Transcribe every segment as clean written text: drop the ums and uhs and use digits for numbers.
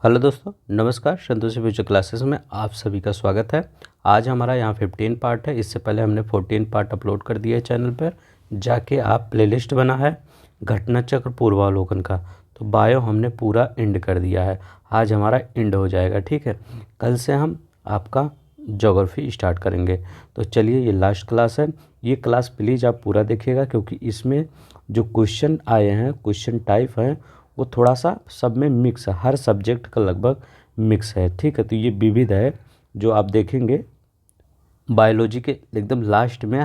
Hello दोस्तों, नमस्कार। Santoshi future classes में आप सभी का स्वागत है। आज हमारा यहाँ 15 पार्ट है। इससे पहले हमने 14 पार्ट अपलोड कर दिया है चैनल पर। जाके आप प्लेलिस्ट बना है घटना चक्र पूर्वावलोकन का, तो बायो हमने पूरा एंड कर दिया है। आज हमारा एंड हो जाएगा, ठीक है। कल से हम आपका ज्योग्राफी स्टार्ट करेंगे। तो चलिए, ये लास्ट क्लास है। ये क्लास प्लीज़ आप पूरा देखिएगा, क्योंकि इसमें जो क्वेश्चन आए हैं, क्वेश्चन टाइप हैं, वो थोड़ा सा सब में मिक्स है। हर सब्जेक्ट का लगभग मिक्स है, ठीक है। तो ये विविध है जो आप देखेंगे बायोलॉजी के एकदम लास्ट में।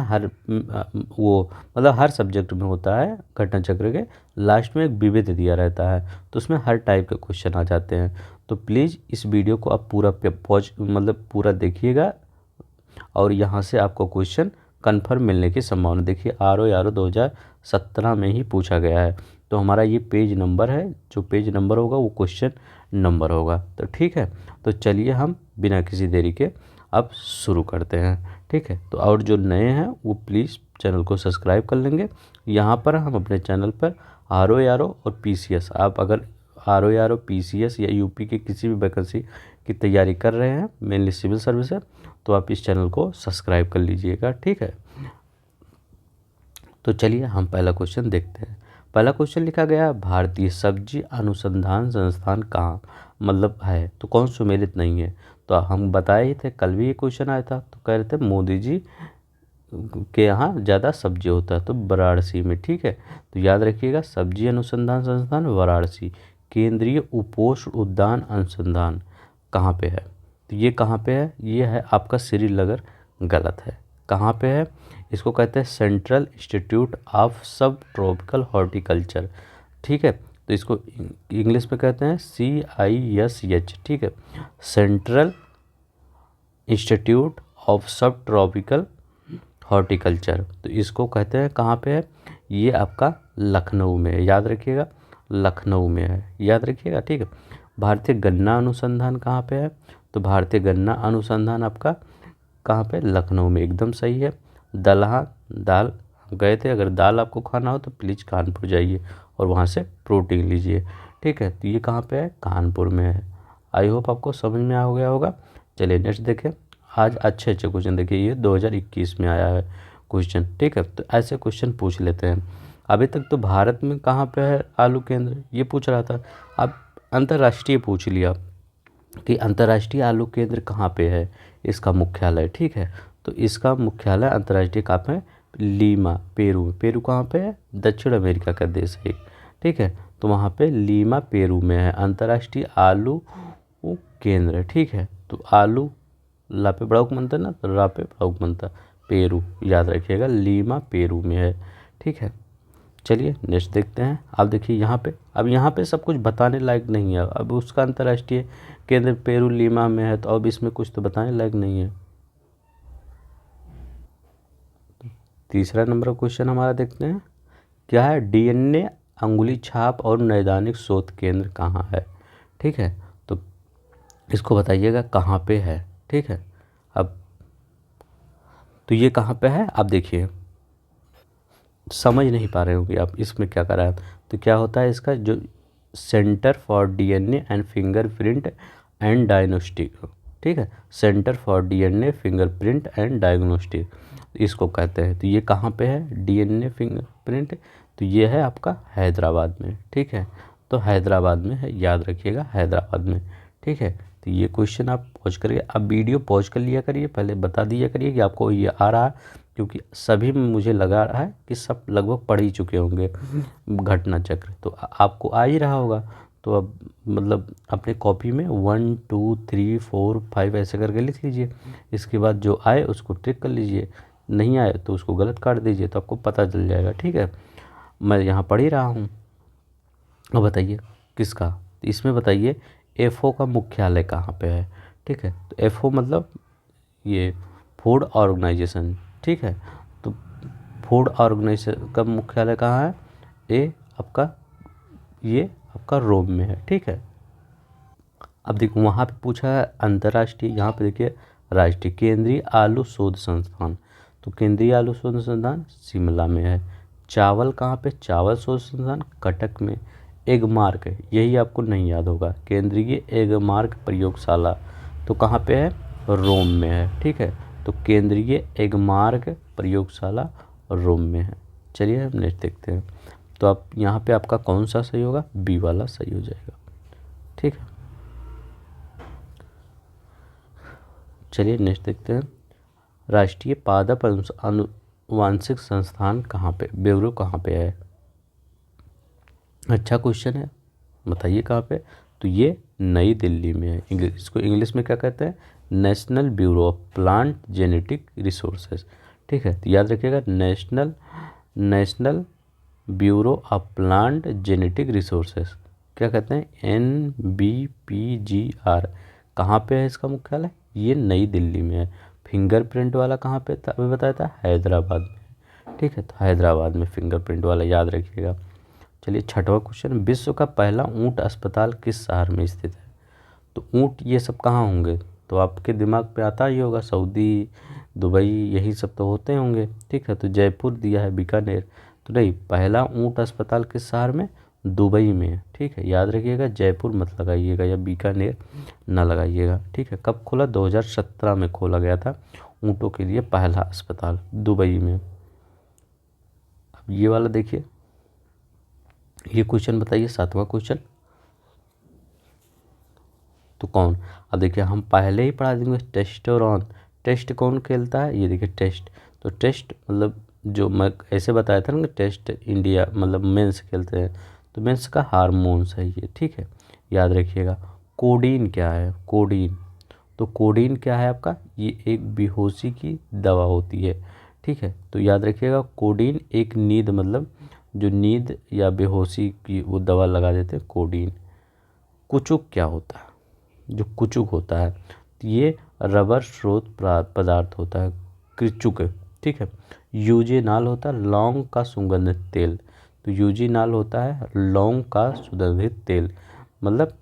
वो मतलब हर सब्जेक्ट में होता है। घटना चक्र के लास्ट में एक विविध दिया रहता है, तो उसमें हर टाइप के क्वेश्चन आ जाते हैं। तो प्लीज़ इस वीडियो को आप पूरा पॉज मतलब पूरा देखिएगा, और यहाँ से आपको क्वेश्चन कन्फर्म मिलने की संभावना। देखिए, आर ओ 2017 में ही पूछा गया है। तो हमारा ये पेज नंबर है, जो पेज नंबर होगा वो क्वेश्चन नंबर होगा। तो ठीक है, तो चलिए हम बिना किसी देरी के अब शुरू करते हैं, ठीक है। तो और जो नए हैं वो प्लीज़ चैनल को सब्सक्राइब कर लेंगे। यहाँ पर हम अपने चैनल पर आर ओ और PCS, आप अगर आर ओ PCS या यूपी की किसी भी वैकेंसी की तैयारी कर रहे हैं, मेनली सिविल सर्विस है, तो आप इस चैनल को सब्सक्राइब कर लीजिएगा, ठीक है। तो चलिए हम पहला क्वेश्चन देखते हैं। पहला क्वेश्चन लिखा गया, भारतीय सब्जी अनुसंधान संस्थान कहाँ मतलब है, तो कौन सुमेलित नहीं है। तो हम बताए ही थे, कल भी ये क्वेश्चन आया था, तो कह रहे थे मोदी जी के यहाँ ज़्यादा सब्जी होता है, तो वाराणसी में, ठीक है। तो याद रखिएगा, सब्जी अनुसंधान संस्थान वाराणसी। केंद्रीय उपोष्ण उद्यान अनुसंधान कहाँ पे है, तो ये कहाँ पे है, ये है आपका श्रीनगर। गलत है। कहाँ पे है, इसको कहते हैं सेंट्रल इंस्टीट्यूट ऑफ सब ट्रॉपिकल हॉर्टिकल्चर, ठीक है। तो इसको इंग्लिश में कहते हैं CISH, ठीक है, सेंट्रल इंस्टीट्यूट ऑफ सब ट्रॉपिकल हॉर्टिकल्चर। तो इसको कहते हैं, कहाँ पे है, ये आपका लखनऊ में है। याद रखिएगा, लखनऊ में है, याद रखिएगा, ठीक है। भारतीय गन्ना अनुसंधान कहाँ पे है, तो भारतीय गन्ना अनुसंधान आपका कहाँ पे, लखनऊ में, एकदम सही है। दलहा दाल गए थे, अगर दाल आपको खाना हो तो प्लीज़ कानपुर जाइए और वहाँ से प्रोटीन लीजिए, ठीक है। तो ये कहाँ पे है, कानपुर में है। आई होप आपको समझ में आ गया होगा। चलिए नेक्स्ट देखें। आज अच्छे अच्छे क्वेश्चन देखिए, ये 2021 में आया है क्वेश्चन, ठीक है। तो ऐसे क्वेश्चन पूछ लेते हैं। अभी तक तो भारत में कहाँ पे है आलू केंद्र, ये पूछ रहा था। अब अंतर्राष्ट्रीय पूछ लिया कि अंतर्राष्ट्रीय आलू केंद्र कहाँ पे है, इसका मुख्यालय, ठीक है। तो इसका मुख्यालय अंतर्राष्ट्रीय कहाँ पे है, लीमा, पेरू। पेरू कहाँ पे है, दक्षिण अमेरिका का देश है, ठीक है। तो वहाँ पे लीमा पेरू में है अंतर्राष्ट्रीय आलू केंद्र, ठीक है। तो आलू ला पे बड़ा बनता है ना, तो रा पे बड़ा बनता, पेरू, याद रखिएगा, लीमा पेरू में है, ठीक है। चलिए नेक्स्ट देखते हैं। अब देखिए यहाँ पे, अब यहाँ पे सब कुछ बताने लायक नहीं है। अब उसका अंतर्राष्ट्रीय केंद्र पेरू लीमा में है, तो अब इसमें कुछ तो बताने लायक नहीं है। तीसरा नंबर का क्वेश्चन हमारा देखते हैं, क्या है, DNA अंगुली छाप और नैदानिक शोध केंद्र कहाँ है, ठीक है। तो इसको बताइएगा कहाँ पे है, ठीक है। अब तो ये कहाँ पे है, आप देखिए, समझ नहीं पा रहे होंगे आप इसमें क्या करा है। तो क्या होता है इसका, जो centre for DNA and fingerprint and diagnostic, ठीक है, centre for DNA fingerprint and diagnostic, इसको कहते हैं। तो ये कहाँ पे है, DNA फिंगरप्रिंट, तो ये है आपका हैदराबाद में, ठीक है। तो हैदराबाद में है, याद रखिएगा, हैदराबाद में, ठीक है। तो ये क्वेश्चन आप पॉज करिए, अब वीडियो पॉज कर लिया करिए, पहले बता दिया करिए कि आपको ये आ रहा है, क्योंकि सभी में मुझे लगा रहा है कि सब लगभग पढ़ ही चुके होंगे घटना चक्र, तो आपको आ ही रहा होगा। तो अब मतलब अपने कॉपी में 1 2 3 4 5 ऐसे करके लिख लीजिए। इसके बाद जो आए उसको टिक कर लीजिए, नहीं आए तो उसको गलत काट दीजिए, तो आपको पता चल जाएगा, ठीक है। मैं यहाँ पढ़ ही रहा हूँ। अब बताइए किसका, तो इसमें बताइए FO का मुख्यालय कहाँ पे है, ठीक है। तो FO मतलब ये फूड ऑर्गेनाइजेशन, ठीक है। तो फूड ऑर्गेनाइजेशन का मुख्यालय कहाँ है, ये आपका रोम में है, ठीक है। अब देखो वहाँ पे पूछा है अंतर्राष्ट्रीय, यहाँ पे देखिए राष्ट्रीय केंद्रीय आलू शोध संस्थान, तो केंद्रीय आलू शोध संस्थान शिमला में है। चावल कहाँ पे, चावल शोध संस्थान कटक में। एगमार्क, यही आपको नहीं याद होगा, केंद्रीय एगमार्क प्रयोगशाला तो कहाँ पे है, रोम में है। ठीक है, तो केंद्रीय एगमार्क प्रयोगशाला रोम में है। चलिए हम नेक्स्ट देखते हैं। तो आप यहाँ पे आपका कौन सा सही होगा, बी वाला सही हो जाएगा। ठीक है, चलिए नेक्स्ट देखते हैं। राष्ट्रीय पादप आनुवांशिक संस्थान कहाँ पे, बेउरू कहाँ पे है। अच्छा क्वेश्चन है, बताइए कहाँ पे। तो ये नई दिल्ली में है। इसको इंग्लिश में क्या कहते हैं, national bureau of plant genetic resources. ठीक है, तो याद रखिएगा, national bureau of plant genetic resources क्या कहते हैं, NBPGR। कहाँ पे है इसका मुख्यालय, ये नई दिल्ली में है। फिंगरप्रिंट वाला कहाँ पे था, अभी बताया था, हैदराबाद में। ठीक है, तो हैदराबाद में फिंगरप्रिंट वाला याद रखिएगा। चलिए छठवां क्वेश्चन, विश्व का पहला ऊंट अस्पताल किस शहर में स्थित है। तो ऊंट ये सब कहाँ होंगे, तो आपके दिमाग पे आता ही होगा, सऊदी, दुबई, यही सब तो होते होंगे। ठीक है, तो जयपुर दिया है, बीकानेर तो नहीं। पहला ऊंट अस्पताल किस शहर में, दुबई में है। ठीक है, याद रखिएगा, जयपुर मत लगाइएगा या बीकानेर ना लगाइएगा। ठीक है, कब खोला, 2017 में खोला गया था ऊँटों के लिए पहला अस्पताल दुबई में। अब ये वाला देखिए, ये क्वेश्चन बताइए, सातवां क्वेश्चन। तो कौन, अब देखिए हम पहले ही पढ़ा देंगे, टेस्टोस्टेरोन, टेस्ट कौन खेलता है, ये देखिए टेस्ट। तो टेस्ट मतलब जो मैं ऐसे बताया था ना, टेस्ट इंडिया मतलब मेंस खेलते हैं, तो मेंस का हार्मोन्स है ये। ठीक है, याद रखिएगा। कोडीन क्या है, कोडीन, तो कोडीन क्या है आपका, ये एक बेहोशी की दवा होती है। ठीक है, तो याद रखिएगा, कोडीन एक नींद मतलब जो नींद या बेहोशी की वो दवा लगा देते हैं, कोडीन। कुचुक क्या होता है, जो कुचुक होता है, तो ये रबर स्रोत पदार्थ होता है, कृचुक। ठीक है, यूजेनाल होता है लौंग का सुगंधित तेल, तो यूजेनाल होता है लौंग का सुगंधित तेल, मतलब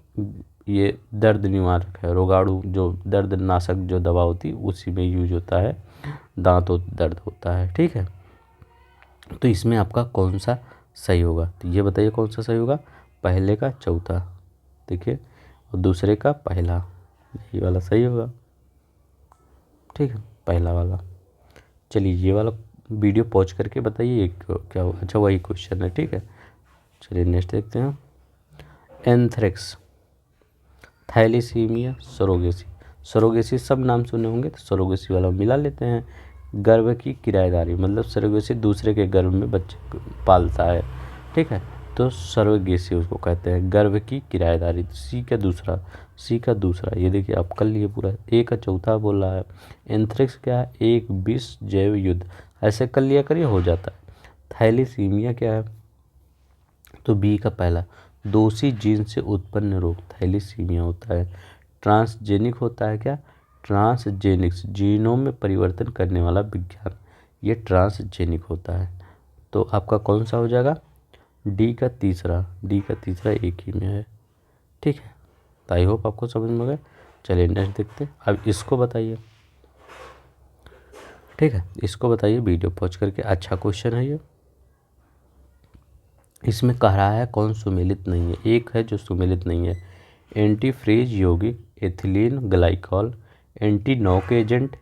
ये दर्द निवारक है, रोगाणु जो दर्द नाशक जो दवा होती है उसी में यूज होता है, दांतों दर्द होता है। ठीक है, तो इसमें आपका कौन सा सही होगा, तो ये बताइए कौन सा सही होगा, पहले का चौथा, देखिए, और दूसरे का पहला, ये वाला सही होगा। ठीक है, पहला वाला। चलिए ये वाला वीडियो पॉज करके बताइए क्या होगा। अच्छा वही क्वेश्चन है। ठीक है, चलिए नेक्स्ट देखते हैं। Anthrax, thalassaemia, surrogacy. सरोगेसी सब नाम सुने होंगे, तो सरोगेसी वाला मिला लेते हैं। गर्भ की किराएदारी मतलब सरोगेसी दूसरे के गर्भ में बच्चे पालता है। ठीक है, तो सरोगेसी उसको कहते हैं, गर्भ की किराएदारी। सी का दूसरा, ये देखिए आप कर लिए पूरा, ए का चौथा बोल रहा है। एंथ्रेक्स क्या है, एक विष जैव युद्ध, ऐसे कर लिया करिए हो जाता है। थैलेसीमिया क्या है, तो बी का पहला, दोषी जीन से उत्पन्न रोग थैलेसीमिया होता है। ट्रांसजेनिक होता है क्या, ट्रांसजेनिक्स, जीनों में परिवर्तन करने वाला विज्ञान, ये ट्रांसजेनिक होता है। तो आपका कौन सा हो जाएगा, डी का तीसरा एक ही में है। ठीक है, तो आई होप आपको समझ में गया। चलिए नेक्स्ट देखते हैं। अब इसको बताइए। ठीक है, इसको बताइए वीडियो पॉज करके, अच्छा क्वेश्चन है ये। इसमें कह रहा है कौन सुमेलित नहीं है, एक है जो सुमेलित नहीं है, एंटीफ्रीज यौगिक, ethylene glycol, anti knock agent,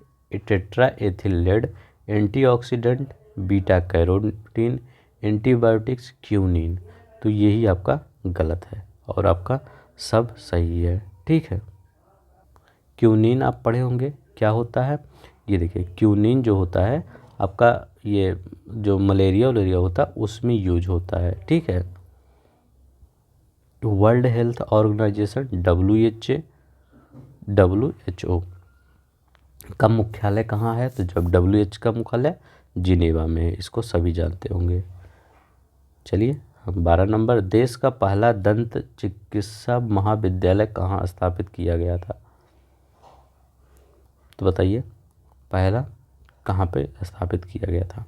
tetra ethyl lead, antioxidant, beta carotene, antibiotics, quinine. तो यही आपका गलत है और आपका सब सही है। ठीक है, क्यूनिन आप पढ़े होंगे क्या होता है, ये देखिए क्यूनिन जो होता है आपका, ये जो मलेरिया होता है उसमें यूज होता है। ठीक है, वर्ल्ड हेल्थ ऑर्गेनाइजेशन WHO का मुख्यालय कहाँ है, तो जब WHO का मुख्यालय जिनेवा में है, इसको सभी जानते होंगे। चलिए 12 नंबर, देश का पहला दंत चिकित्सा महाविद्यालय कहाँ स्थापित किया गया था, तो बताइए पहला कहाँ पे स्थापित किया गया था,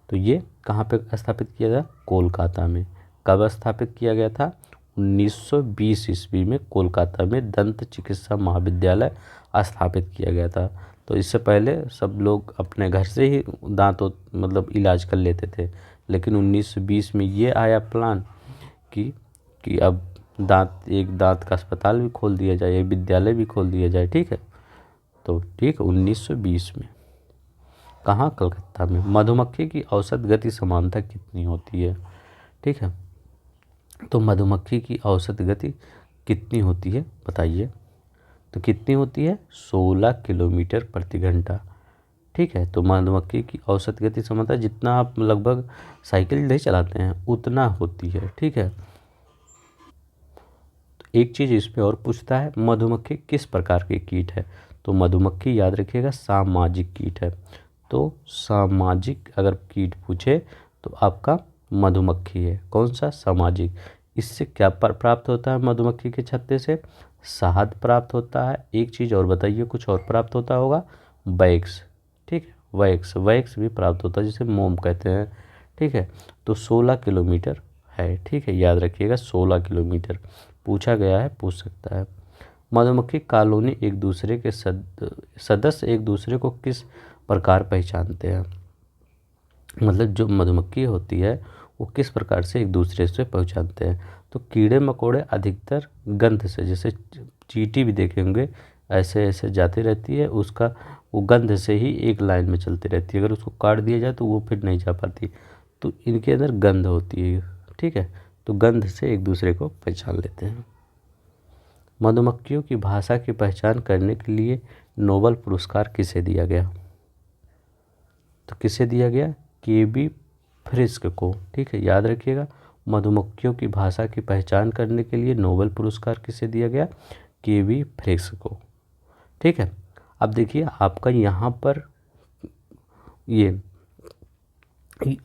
तो ये कहाँ पे स्थापित किया गया, कोलकाता में। कब स्थापित किया गया था, 1920 ईस्वी में कोलकाता में दंत चिकित्सा महाविद्यालय स्थापित किया गया था। तो इससे पहले सब लोग अपने घर से ही दांतों मतलब इलाज कर लेते थे, लेकिन 1920 में ये आया प्लान कि कि अब एक दांत का अस्पताल भी खोल दिया जाए, एक विद्यालय भी खोल दिया जाए, ठीक है। तो ठीक 1920 में, कहाँ, कलकत्ता में। मधुमक्खी की औसत गति समानता कितनी होती है, ठीक है। तो मधुमक्खी की औसत गति कितनी होती है बताइए। तो कितनी होती है, 16 किलोमीटर प्रति घंटा, ठीक है। तो मधुमक्खी की औसत गति समानता, जितना आप लगभग साइकिल नहीं चलाते हैं उतना होती है, ठीक है। एक चीज़ इसमें और पूछता है, मधुमक्खी किस प्रकार के कीट है। तो मधुमक्खी याद रखिएगा सामाजिक कीट है। तो सामाजिक अगर कीट पूछे तो आपका मधुमक्खी है। कौन सा, सामाजिक। इससे क्या प्राप्त होता है मधुमक्खी के छत्ते से, शहद प्राप्त होता है। एक चीज़ और बताइए, कुछ और प्राप्त होता होगा, वैक्स, ठीक है। वैक्स वैक्स भी प्राप्त होता है, जिसे मोम कहते हैं, ठीक है। तो 16 किलोमीटर है, ठीक है, याद रखिएगा 16 किलोमीटर। पूछा गया है, पूछ सकता है। मधुमक्खी कॉलोनी एक दूसरे के सदस्य एक दूसरे को किस प्रकार पहचानते हैं। मतलब जो मधुमक्खी होती है वो किस प्रकार से एक दूसरे से पहचानते हैं। तो कीड़े मकोड़े अधिकतर गंध से, जैसे चींटी भी देखे होंगे, ऐसे ऐसे जाती रहती है, उसका वो गंध से ही एक लाइन में चलती रहती है। अगर उसको काट दिया जाए तो वो फिर नहीं जा पाती। तो इनके अंदर गंध होती है, ठीक है। तो गंध से एक दूसरे को पहचान लेते हैं। मधुमक्खियों की भाषा की पहचान करने के लिए नोबेल पुरस्कार किसे दिया गया। तो किसे दिया गया, केबी फ्रिस्क को, ठीक है, याद रखिएगा। मधुमक्खियों की भाषा की पहचान करने के लिए नोबेल पुरस्कार किसे दिया गया, केबी फ्रिस्क को, ठीक है। अब देखिए आपका यहाँ पर ये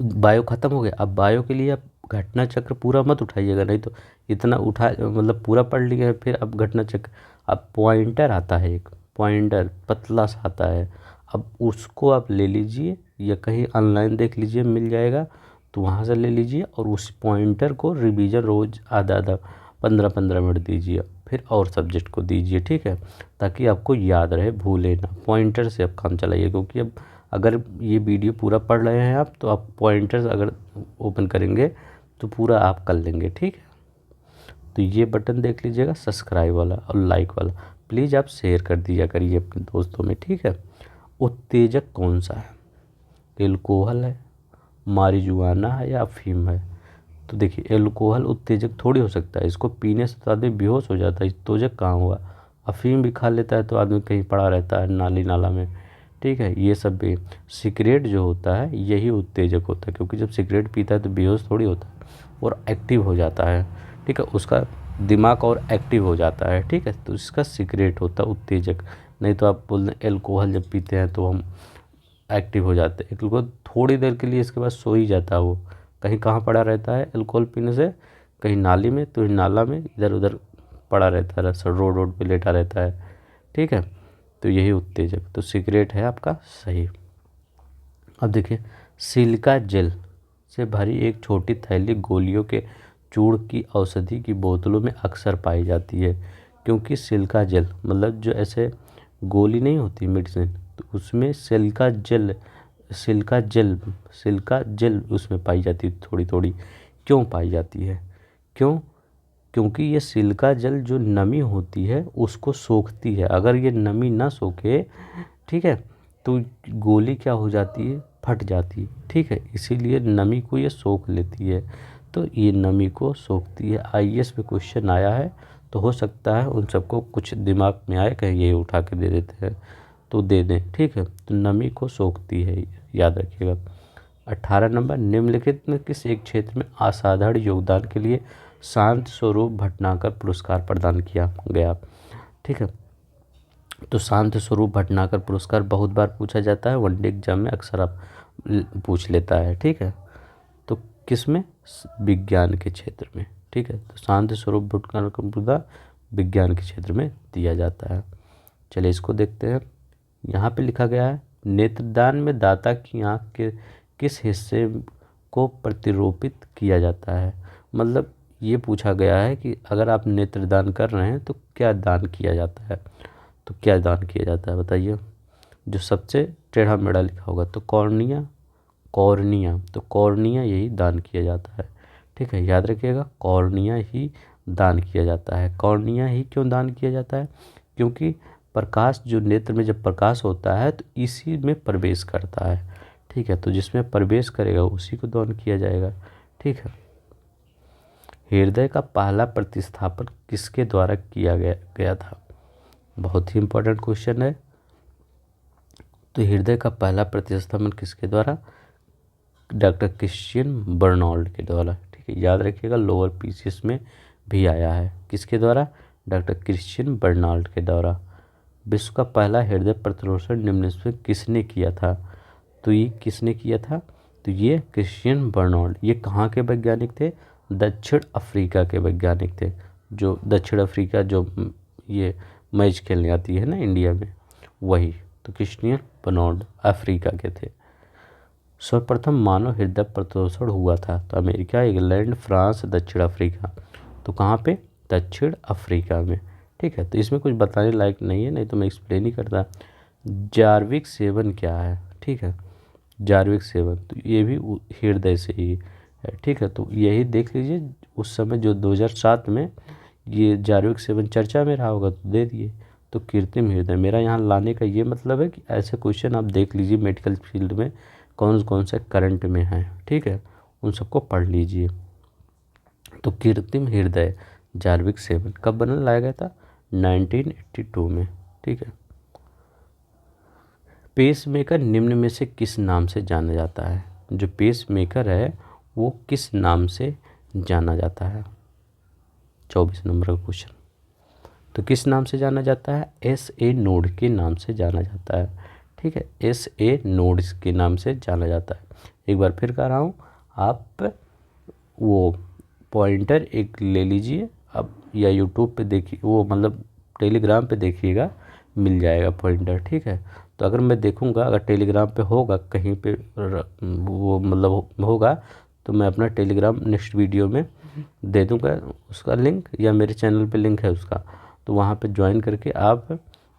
बायो ख़त्म हो गया। अब बायो के लिए आप घटना चक्र पूरा मत उठाइएगा, नहीं तो इतना उठा मतलब पूरा पढ़ लिया है, फिर अब घटना चक्र। अब पॉइंटर आता है, एक पॉइंटर पतला सा आता है, अब उसको आप ले लीजिए या कहीं ऑनलाइन देख लीजिए, मिल जाएगा, तो वहाँ से ले लीजिए और उस पॉइंटर को रिवीजन रोज़ आधा आधा 15-15 मिनट दीजिए, फिर और सब्जेक्ट को दीजिए, ठीक है, ताकि आपको याद रहे, भूले ना। पॉइंटर से आप काम चलाइए, क्योंकि अब अगर ये वीडियो पूरा पढ़ रहे हैं आप, तो आप पॉइंटर्स अगर ओपन करेंगे तो पूरा आप कर लेंगे, ठीक है। तो ये बटन देख लीजिएगा, सब्सक्राइब वाला और लाइक वाला, प्लीज़ आप शेयर कर दिया करिए अपने दोस्तों में, ठीक है। उत्तेजक कौन सा है, एल्कोहल है, मारिजुआना है या अफीम है। तो देखिए एल्कोहल उत्तेजक थोड़ी हो सकता है, इसको पीने से तो आदमी बेहोश हो जाता है, उत्तेजक कहाँ हुआ। अफीम भी खा लेता है तो आदमी कहीं पड़ा रहता है नाली नाला में, ठीक है। ये सब भी, सिगरेट जो होता है यही उत्तेजक होता है, क्योंकि जब सिगरेट पीता है तो बेहोश थोड़ी होता है और एक्टिव हो जाता है, ठीक है, उसका दिमाग और एक्टिव हो जाता है, ठीक है। तो इसका सिगरेट होता है उत्तेजक। नहीं तो आप बोल दें एल्कोहल जब पीते हैं तो हम एक्टिव हो जाते हैं, एल्कोहल थोड़ी देर के लिए इसके बाद सो ही जाता है, वो कहीं कहाँ पड़ा रहता है एल्कोहल पीने से, कहीं नाली में, तो नाला में इधर उधर पड़ा रहता है, रोड रोड पे लेटा रहता है, ठीक है। तो यही उत्तेजक, तो सिगरेट है आपका सही। अब देखिए सिलिका जेल से भरी एक छोटी थैली गोलियों के चूर्ण की औषधि की बोतलों में अक्सर पाई जाती है, क्योंकि सिलिका जेल मतलब जो ऐसे गोली नहीं होती मेडिसिन, तो उसमें सिलिका जेल उसमें पाई जाती है थोड़ी थोड़ी। क्यों पाई जाती है, क्यों, क्योंकि ये सिलिका जेल जो नमी होती है उसको सोखती है। अगर ये नमी ना सोखे, ठीक है, तो गोली क्या हो जाती है, फट जाती है, ठीक है। इसीलिए नमी को ये सोख लेती है, तो ये नमी को सोखती है। आईएएस में क्वेश्चन आया है, तो हो सकता है उन सबको कुछ दिमाग में आए, कहीं ये उठा के दे देते हैं तो दे दें, ठीक है। तो नमी को सोखती है, याद रखिएगा। 18 नंबर, निम्नलिखित में किस एक क्षेत्र में असाधारण योगदान के लिए शांत स्वरूप भटनागर पुरस्कार प्रदान किया गया, ठीक है। तो शांत स्वरूप भटनागर पुरस्कार बहुत बार पूछा जाता है, वनडे एग्जाम में अक्सर आप पूछ लेता है, ठीक है। तो किस में, विज्ञान के क्षेत्र में, ठीक है। तो शांत स्वरूप भटनागर पुरस्कार विज्ञान के क्षेत्र में दिया जाता है। चलिए इसको देखते हैं। यहाँ पे लिखा गया है, नेत्रदान में दाता की आँख के किस हिस्से को प्रतिरोपित किया जाता है। मतलब ये पूछा गया है कि अगर आप नेत्रदान कर रहे हैं तो क्या दान किया जाता है। तो क्या दान किया जाता है बताइए, जो सबसे टेढ़ा मेढ़ा लिखा होगा, तो कॉर्निया, तो कॉर्निया यही दान किया जाता है, ठीक है, याद रखिएगा कॉर्निया ही दान किया जाता है। कॉर्निया ही क्यों दान किया जाता है? क्योंकि प्रकाश जो नेत्र में जब प्रकाश होता है तो इसी में प्रवेश करता है। ठीक है, तो जिसमें प्रवेश करेगा उसी को दान किया जाएगा। ठीक है, हृदय का पहला प्रतिस्थापन किसके द्वारा किया गया था? बहुत ही इंपॉर्टेंट क्वेश्चन है। तो हृदय का पहला प्रतिस्थापन किसके द्वारा? डॉक्टर क्रिश्चियन बर्नाल्ड के द्वारा। ठीक है, याद रखिएगा लोअर पीसीएस में भी आया है। किसके द्वारा? डॉक्टर क्रिश्चियन बर्नाल्ड के द्वारा। विश्व का पहला हृदय प्रतिरोधक निम्न में किसने किया था? तो ये किसने किया था? तो ये क्रिश्चियन बर्नाल्ड। ये कहाँ के वैज्ञानिक थे? दक्षिण अफ्रीका के वैज्ञानिक थे। जो दक्षिण अफ्रीका जो ये मैच खेलने आती है ना इंडिया में, वही। तो क्रिश्चियन बर्नाल्ड अफ्रीका के थे। सर्वप्रथम मानव हृदय प्रतिरोधक हुआ था? तो अमेरिका, इंग्लैंड, फ्रांस, दक्षिण अफ्रीका। तो कहाँ पे? दक्षिण अफ्रीका में। ठीक है, तो इसमें कुछ बताने लायक नहीं है, नहीं तो मैं एक्सप्लेन ही करता। जार्विक 7 क्या है? ठीक है, जार्विक 7 तो ये भी हृदय से ही है। ठीक है, तो यही देख लीजिए उस समय जो 2007 में ये जार्विक 7 चर्चा में रहा होगा तो दे दिए। तो कृत्रिम हृदय मेरा यहाँ लाने का ये मतलब है कि ऐसे क्वेश्चन आप देख लीजिए मेडिकल फील्ड में कौन कौन से करंट में हैं। ठीक है, उन सबको पढ़ लीजिए। तो कृत्रिम हृदय जार्विक 7 कब लाया गया था? 1982 में। ठीक है, पेस मेकर निम्न में से किस नाम से जाना जाता है? जो पेस मेकर है वो किस नाम से जाना जाता है? 24 नंबर का क्वेश्चन। तो किस नाम से जाना जाता है? SA नोड के नाम से जाना जाता है। ठीक है, SA नोड्स के नाम से जाना जाता है। एक बार फिर कह रहा हूँ, आप वो पॉइंटर एक ले लीजिए अब, या यूट्यूब पे देखिए, वो मतलब टेलीग्राम पे देखिएगा, मिल जाएगा पॉइंटर। ठीक है, तो अगर मैं देखूँगा अगर टेलीग्राम पे होगा कहीं पे वो मतलब होगा तो मैं अपना टेलीग्राम नेक्स्ट वीडियो में दे दूँगा उसका लिंक, या मेरे चैनल पे लिंक है उसका, तो वहाँ पे ज्वाइन करके आप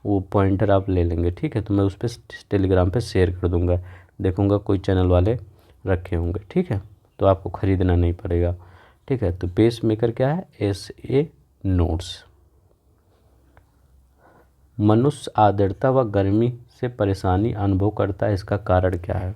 वो पॉइंटर आप ले लेंगे। ठीक है, तो मैं उस पर टेलीग्राम पे शेयर कर दूँगा, देखूँगा कोई चैनल वाले रखे होंगे। ठीक है, तो आपको ख़रीदना नहीं पड़ेगा। ठीक है, तो पेस मेकर क्या है? SA nodes. मनुष्य आर्द्रता व गर्मी से परेशानी अनुभव करता है, इसका कारण क्या है?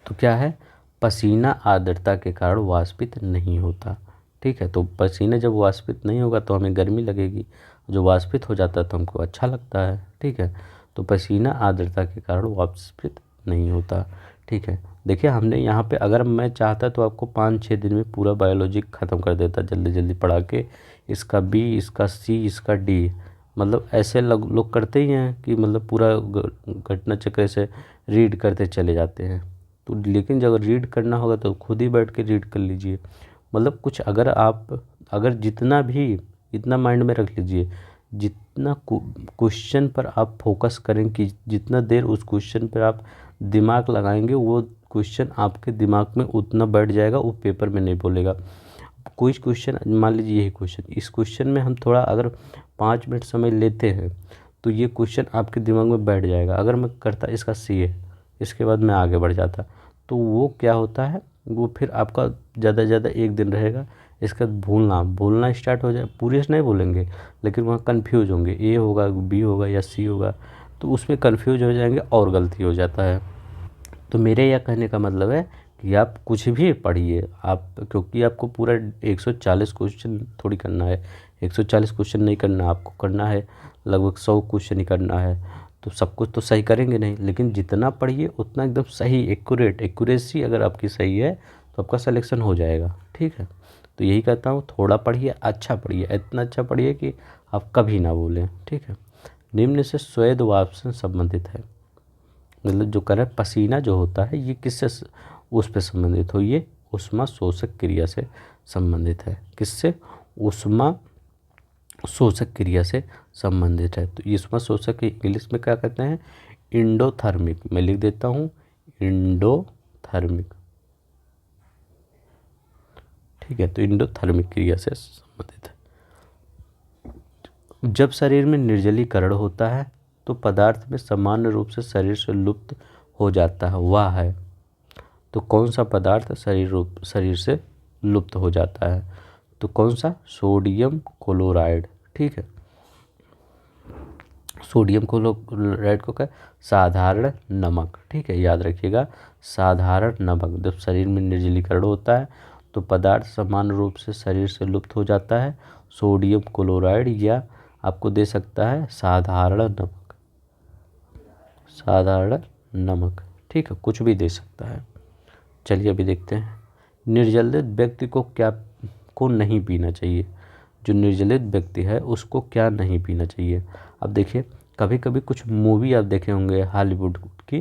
तो क्या है? पसीना आर्द्रता के कारण वाष्पित नहीं होता। ठीक है, तो पसीना जब वाष्पित नहीं होगा तो हमें गर्मी लगेगी, जो वाष्पित हो जाता है तो हमको अच्छा लगता है। ठीक है, तो पसीना आर्द्रता के कारण वाष्पित नहीं होता। ठीक है, देखिए हमने यहाँ पे अगर मैं चाहता तो आपको 5-6 दिन में पूरा बायोलॉजी ख़त्म कर देता, जल्दी जल्दी पढ़ा के, इसका B, इसका C, इसका D। मतलब ऐसे लोग करते ही हैं कि मतलब पूरा घटना चक्र से रीड करते चले जाते हैं। तो लेकिन जब रीड करना होगा तो खुद ही बैठ के रीड कर लीजिए। मतलब कुछ अगर जितना भी, इतना माइंड में रख लीजिए, जितना क्वेश्चन पर आप फोकस करें कि जितना देर उस क्वेश्चन पर आप दिमाग लगाएंगे वो क्वेश्चन आपके दिमाग में उतना बैठ जाएगा, वो पेपर में नहीं बोलेगा। कोई क्वेश्चन मान लीजिए यही क्वेश्चन, इस क्वेश्चन में हम थोड़ा अगर 5 मिनट समय लेते हैं तो ये क्वेश्चन आपके दिमाग में बैठ जाएगा। अगर मैं करता इसका C है, इसके बाद मैं आगे बढ़ जाता, तो वो क्या होता है, वो फिर आपका ज़्यादा से ज़्यादा 1 दिन रहेगा। इसका भूलना स्टार्ट हो जाए, पूरे से नहीं बोलेंगे लेकिन वहाँ कन्फ्यूज होंगे, A होगा, B होगा या C होगा, तो उसमें कन्फ्यूज हो जाएंगे और गलती हो जाता है। तो मेरे यह कहने का मतलब है कि आप कुछ भी पढ़िए आप, क्योंकि आपको पूरा 140 क्वेश्चन थोड़ी करना है, 140 क्वेश्चन नहीं करना, आपको करना है लगभग 100 क्वेश्चन ही करना है। तो सब कुछ तो सही करेंगे नहीं, लेकिन जितना पढ़िए उतना एकदम सही, एक्यूरेसी अगर आपकी सही है तो आपका सिलेक्शन हो जाएगा। ठीक है, तो यही कहता हूँ, थोड़ा पढ़िए, अच्छा पढ़िए, इतना अच्छा पढ़िए कि आप कभी ना भूलें। ठीक है, निम्न से स्वेद वाष्प से संबंधित है, मतलब जो करें पसीना जो होता है ये किससे उस पे संबंधित हो? ये ऊष्मा शोषक क्रिया से संबंधित है। किससे? ऊष्मा शोषक क्रिया से संबंधित है। तो ऊष्मा शोषक इंग्लिश में क्या कहते हैं? इंडोथर्मिक। मैं लिख देता हूँ इंडोथर्मिक। ठीक है, तो इंडोथर्मिक क्रिया से संबंधित है। जब शरीर में निर्जलीकरण होता है तो पदार्थ में सामान्य रूप से शरीर से लुप्त हो जाता है, वह है। तो कौन सा पदार्थ शरीर से लुप्त हो जाता है? तो कौन सा? Sodium chloride. ठीक है, सोडियम क्लोराइड को क्या? साधारण नमक। ठीक है, याद रखिएगा, साधारण नमक। जब शरीर में निर्जलीकरण होता है तो पदार्थ समान रूप से शरीर से लुप्त हो जाता है, सोडियम क्लोराइड, या आपको दे सकता है साधारण नमक। साधारण नमक, ठीक है, कुछ भी दे सकता है। चलिए अभी देखते हैं निर्जलित व्यक्ति को क्या को नहीं पीना चाहिए। जो निर्जलित व्यक्ति है उसको क्या नहीं पीना चाहिए? अब देखिए, कभी कभी कुछ मूवी आप देखे होंगे हॉलीवुड की,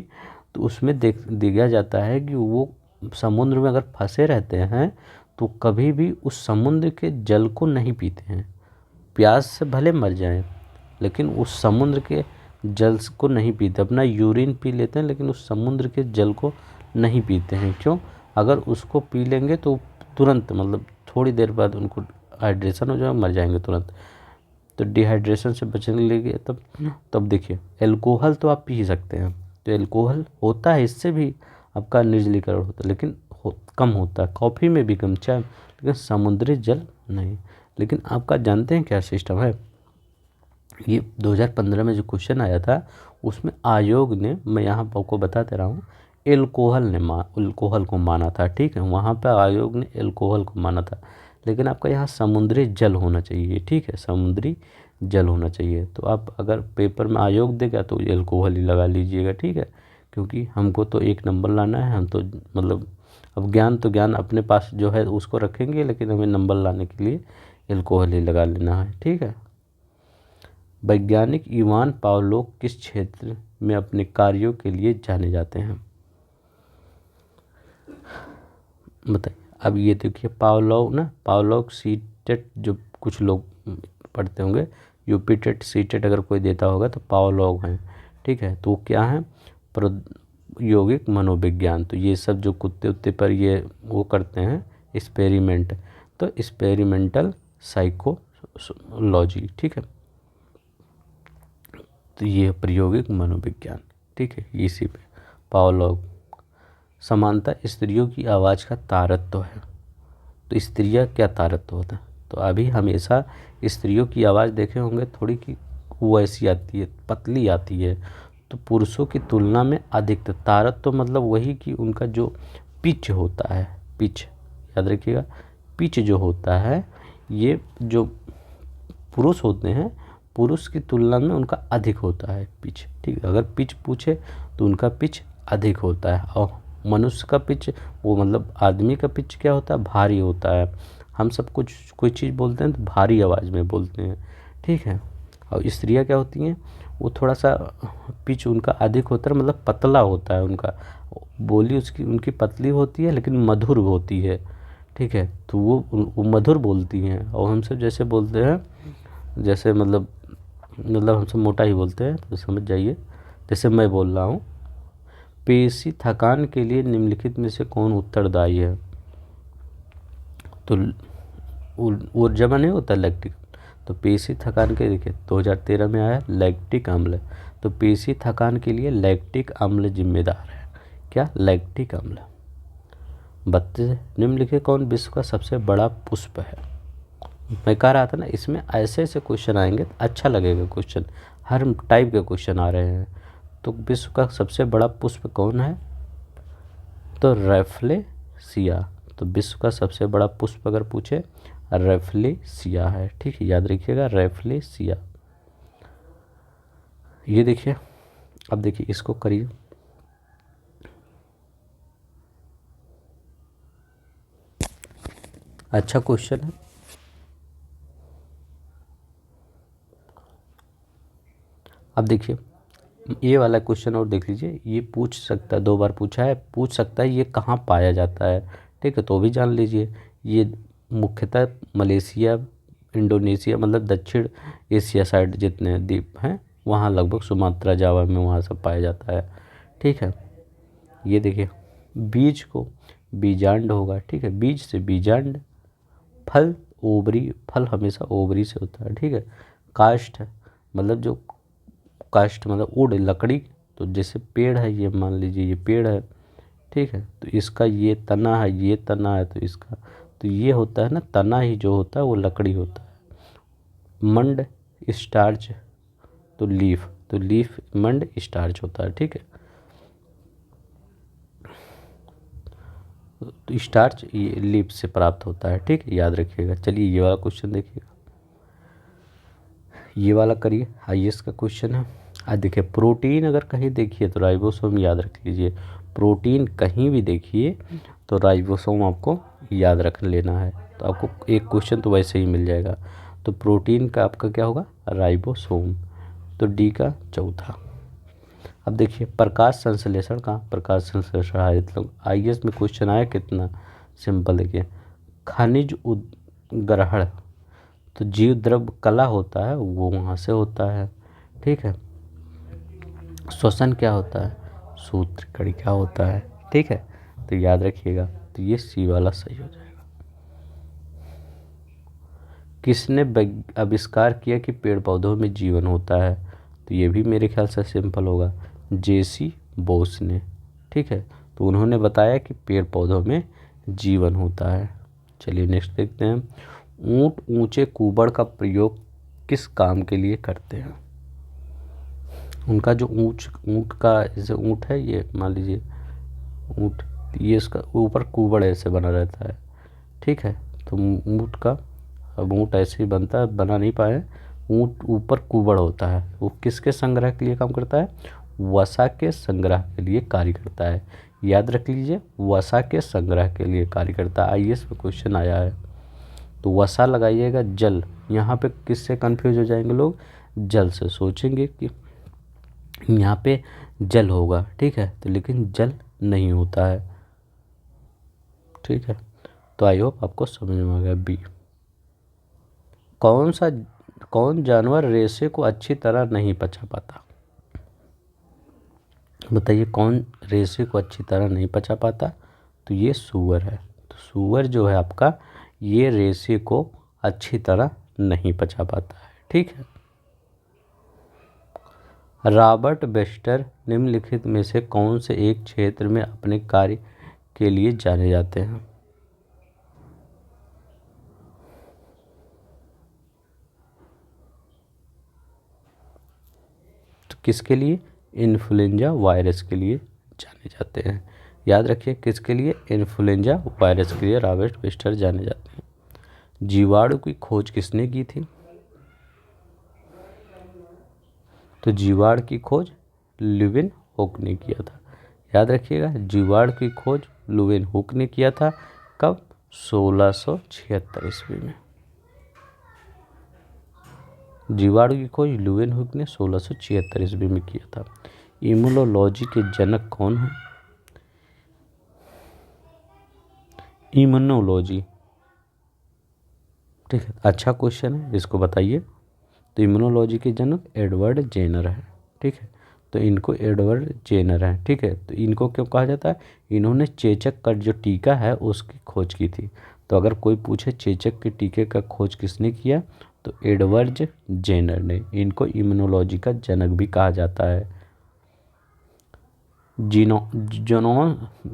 तो उसमें दिखाया जाता है कि वो समुद्र में अगर फंसे रहते हैं तो कभी भी उस समुद्र के जल को नहीं पीते हैं। प्यास से भले मर जाएं लेकिन उस समुद्र के जल को नहीं पीते। अपना यूरिन पी लेते हैं लेकिन उस समुद्र के जल को नहीं पीते हैं। क्यों? अगर उसको पी लेंगे तो तुरंत, मतलब थोड़ी देर बाद उनको हाइड्रेशन हो जाए, मर जाएंगे तुरंत। तो डिहाइड्रेशन से बचने के लिए तब देखिए, एल्कोहल तो आप पी सकते हैं। तो एल्कोहल होता है, इससे भी आपका निर्जलीकरण होता है, लेकिन कम होता है। कॉफ़ी में भी कम, चाय, लेकिन समुद्री जल नहीं। लेकिन आपका जानते हैं क्या सिस्टम है? ये 2015 में जो क्वेश्चन आया था उसमें आयोग ने, मैं यहाँ आपको बताते रहा हूँ, एल्कोहल को माना था। ठीक है, वहाँ पे आयोग ने एल्कोहल को माना था, लेकिन आपका यहाँ समुद्री जल होना चाहिए। ठीक है, समुद्री जल होना चाहिए। तो आप अगर पेपर में आयोग देगा तो एल्कोहल ही लगा लीजिएगा। ठीक है, क्योंकि हमको तो 1 नंबर लाना है। हम तो मतलब अब ज्ञान अपने पास जो है उसको रखेंगे, लेकिन हमें नंबर लाने के लिए एल्कोहल ही लगा लेना है। ठीक है। वैज्ञानिक इवान पावलोव किस क्षेत्र में अपने कार्यों के लिए जाने जाते हैं? बताइए। अब ये देखिए, पावलोव सीटेट, जो कुछ लोग पढ़ते होंगे, यूपी टेट सीटेट अगर कोई देता होगा तो पावलोव हैं। ठीक है, तो क्या है? प्रायोगिक मनोविज्ञान। तो ये सब जो कुत्ते उत्ते पर ये वो करते हैं एक्सपेरिमेंट, तो एक्सपेरिमेंटल साइकोलॉजी। ठीक है, तो ये प्रायोगिक मनोविज्ञान। ठीक है, इसी पे पावलोव। समानता स्त्रियों की आवाज़ का तारतम्य है। तो स्त्रियाँ क्या तारतम्य होता है? तो अभी हमेशा स्त्रियों की आवाज़ देखे होंगे थोड़ी कि वो ऐसी आती है, पतली आती है। तो पुरुषों की तुलना में अधिक तारतम्य, तो मतलब वही कि उनका जो पिच होता है, पिच याद रखिएगा, पिच जो होता है, ये जो पुरुष होते हैं, पुरुष की तुलना में उनका अधिक होता है पिच। ठीक है, अगर पिच पूछे तो उनका पिच अधिक होता है। और मनुष्य का पिच, वो मतलब आदमी का पिच क्या होता है? भारी होता है। हम सब कुछ कोई चीज़ बोलते हैं तो भारी आवाज़ में बोलते हैं। ठीक है, और स्त्रियाँ क्या होती हैं? वो थोड़ा सा पिच उनका अधिक होता है, मतलब पतला होता है उनका बोली, उनकी पतली होती है लेकिन मधुर होती है। ठीक है, तो वो मधुर बोलती हैं। और हम सब जैसे बोलते हैं, जैसे मतलब हम सब मोटा ही बोलते हैं, तो समझ जाइए। जैसे मैं बोल रहा हूँ, पेशी थकान के लिए निम्नलिखित में से कौन उत्तरदायी है? तो ऊर्जा नहीं होता लैक्टिक, तो पेशी थकान के देखिए 2013 में आया लैक्टिक अम्ल। तो पेशी थकान के लिए लैक्टिक अम्ल जिम्मेदार है। क्या? लैक्टिक अम्ल। 32 निम्नलिखित कौन विश्व का सबसे बड़ा पुष्प है? मैं कह रहा था ना, इसमें ऐसे ऐसे क्वेश्चन आएंगे तो अच्छा लगेगा। क्वेश्चन हर टाइप के क्वेश्चन आ रहे हैं। तो विश्व का सबसे बड़ा पुष्प कौन है? तो रैफ्लेसिया। तो विश्व का सबसे बड़ा पुष्प अगर पूछे, रैफ्लेसिया है। ठीक है, याद रखिएगा, रैफ्लेसिया। ये देखिए, अब देखिए इसको करिए। अच्छा क्वेश्चन है। अब देखिए ये वाला क्वेश्चन और देख लीजिए, ये पूछ सकता है, 2 बार पूछा है, पूछ सकता है ये कहाँ पाया जाता है। ठीक है, तो भी जान लीजिए। ये मुख्यतः मलेशिया, इंडोनेशिया, मतलब दक्षिण एशिया साइड जितने द्वीप हैं वहाँ, लगभग सुमात्रा, जावा में वहाँ सब पाया जाता है। ठीक है, ये देखिए, बीज को बीजांड होगा। ठीक है, बीज से बीजांड। फल ओवरी, फल हमेशा ओवरी से होता है। ठीक है, काष्ठ मतलब जो काष्ठ मतलब वुड, लकड़ी। तो जैसे पेड़ है, ये मान लीजिए ये पेड़ है। ठीक है। तो इसका ये तना है, ये तना है, तो इसका तो ये होता है ना, तना ही जो होता है वो लकड़ी होता है। मंड स्टार्च तो लीफ मंड स्टार्च होता है, ठीक है। तो स्टार्च ये लीफ से प्राप्त होता है, ठीक है, याद रखिएगा। चलिए ये वाला क्वेश्चन देखिएगा, ये वाला करिए, हाईएस्ट का क्वेश्चन है। आज देखिए प्रोटीन अगर कहीं देखिए तो राइबोसोम याद रख लीजिए। प्रोटीन कहीं भी देखिए तो राइबोसोम आपको याद रख लेना है, तो आपको एक क्वेश्चन तो वैसे ही मिल जाएगा। तो प्रोटीन का आपका क्या होगा, राइबोसोम। तो डी का चौथा। अब देखिए प्रकाश संश्लेषण का, प्रकाश संश्लेषण है मतलब आईएएस में क्वेश्चन आया कितना सिंपल। देखिए खनिज उद्ग्रहण, तो जीव द्रव्य कला होता है वो वहाँ से होता है, ठीक है। श्वसन क्या होता है, सूत्रकड़ी क्या होता है, ठीक है। तो याद रखिएगा, तो ये सी वाला सही हो जाएगा। किसने आविष्कार किया कि पेड़ पौधों में जीवन होता है, तो ये भी मेरे ख्याल से सिंपल होगा, जेसी बोस ने, ठीक है। तो उन्होंने बताया कि पेड़ पौधों में जीवन होता है। चलिए नेक्स्ट देखते हैं। ऊंट ऊंचे कूबड़ का प्रयोग किस काम के लिए करते हैं। उनका जो ऊंट का जैसे ऊंट है, ये मान लीजिए ऊंट, ये इसका ऊपर कूबड़ ऐसे बना रहता है, ठीक है। तो ऊंट का, अब ऊंट ऐसे ही बनता है, बना नहीं पाए, ऊंट ऊपर कूबड़ होता है, वो किसके संग्रह के लिए काम करता है, वसा के संग्रह के लिए कार्य करता है। याद रख लीजिए, वसा के संग्रह के लिए कार्य करता है। आईएएस में क्वेश्चन आया है, तो वसा लगाइएगा जल। यहाँ पे किससे कंफ्यूज हो जाएंगे लोग, जल से, सोचेंगे कि यहाँ पे जल होगा, ठीक है, तो लेकिन जल नहीं होता है, ठीक है। तो आई होप आपको समझ में आ गया। बी, कौन जानवर रेशे को अच्छी तरह नहीं पचा पाता। बताइए कौन रेशे को अच्छी तरह नहीं पचा पाता, तो ये सूअर है। तो सूअर जो है आपका, ये रेशे को अच्छी तरह नहीं पचा पाता है, ठीक है। रॉबर्ट बेस्टर निम्नलिखित में से कौन से एक क्षेत्र में अपने कार्य के लिए जाने जाते हैं। तो किसके लिए, इन्फ्लुएंजा वायरस के लिए जाने जाते हैं। याद रखिए किसके लिए, इन्फ्लुएंजा वायरस के लिए रॉबर्ट बेस्टर जाने जाते हैं। जीवाणु की खोज किसने की थी, तो जीवाणु की खोज ल्यूविन हुक ने किया था। याद रखिएगा, जीवाणु की खोज ल्यूविन हुक ने किया था। कब, 1676 ईस्वी में। जीवाणु की खोज ल्यूविन हुक ने 1676 ईस्वी में किया था। इम्यूनोलॉजी के जनक कौन है, इम्यूनोलॉजी, ठीक है, अच्छा क्वेश्चन है, इसको बताइए। तो इम्यूनोलॉजी के जनक एडवर्ड जेनर है, ठीक है। तो इनको एडवर्ड जेनर है, ठीक है। तो इनको क्यों कहा जाता है, इन्होंने चेचक का जो टीका है उसकी खोज की थी। तो अगर कोई पूछे चेचक के टीके का खोज किसने किया, तो एडवर्ड जेनर ने। इनको इम्यूनोलॉजी का जनक भी कहा जाता है।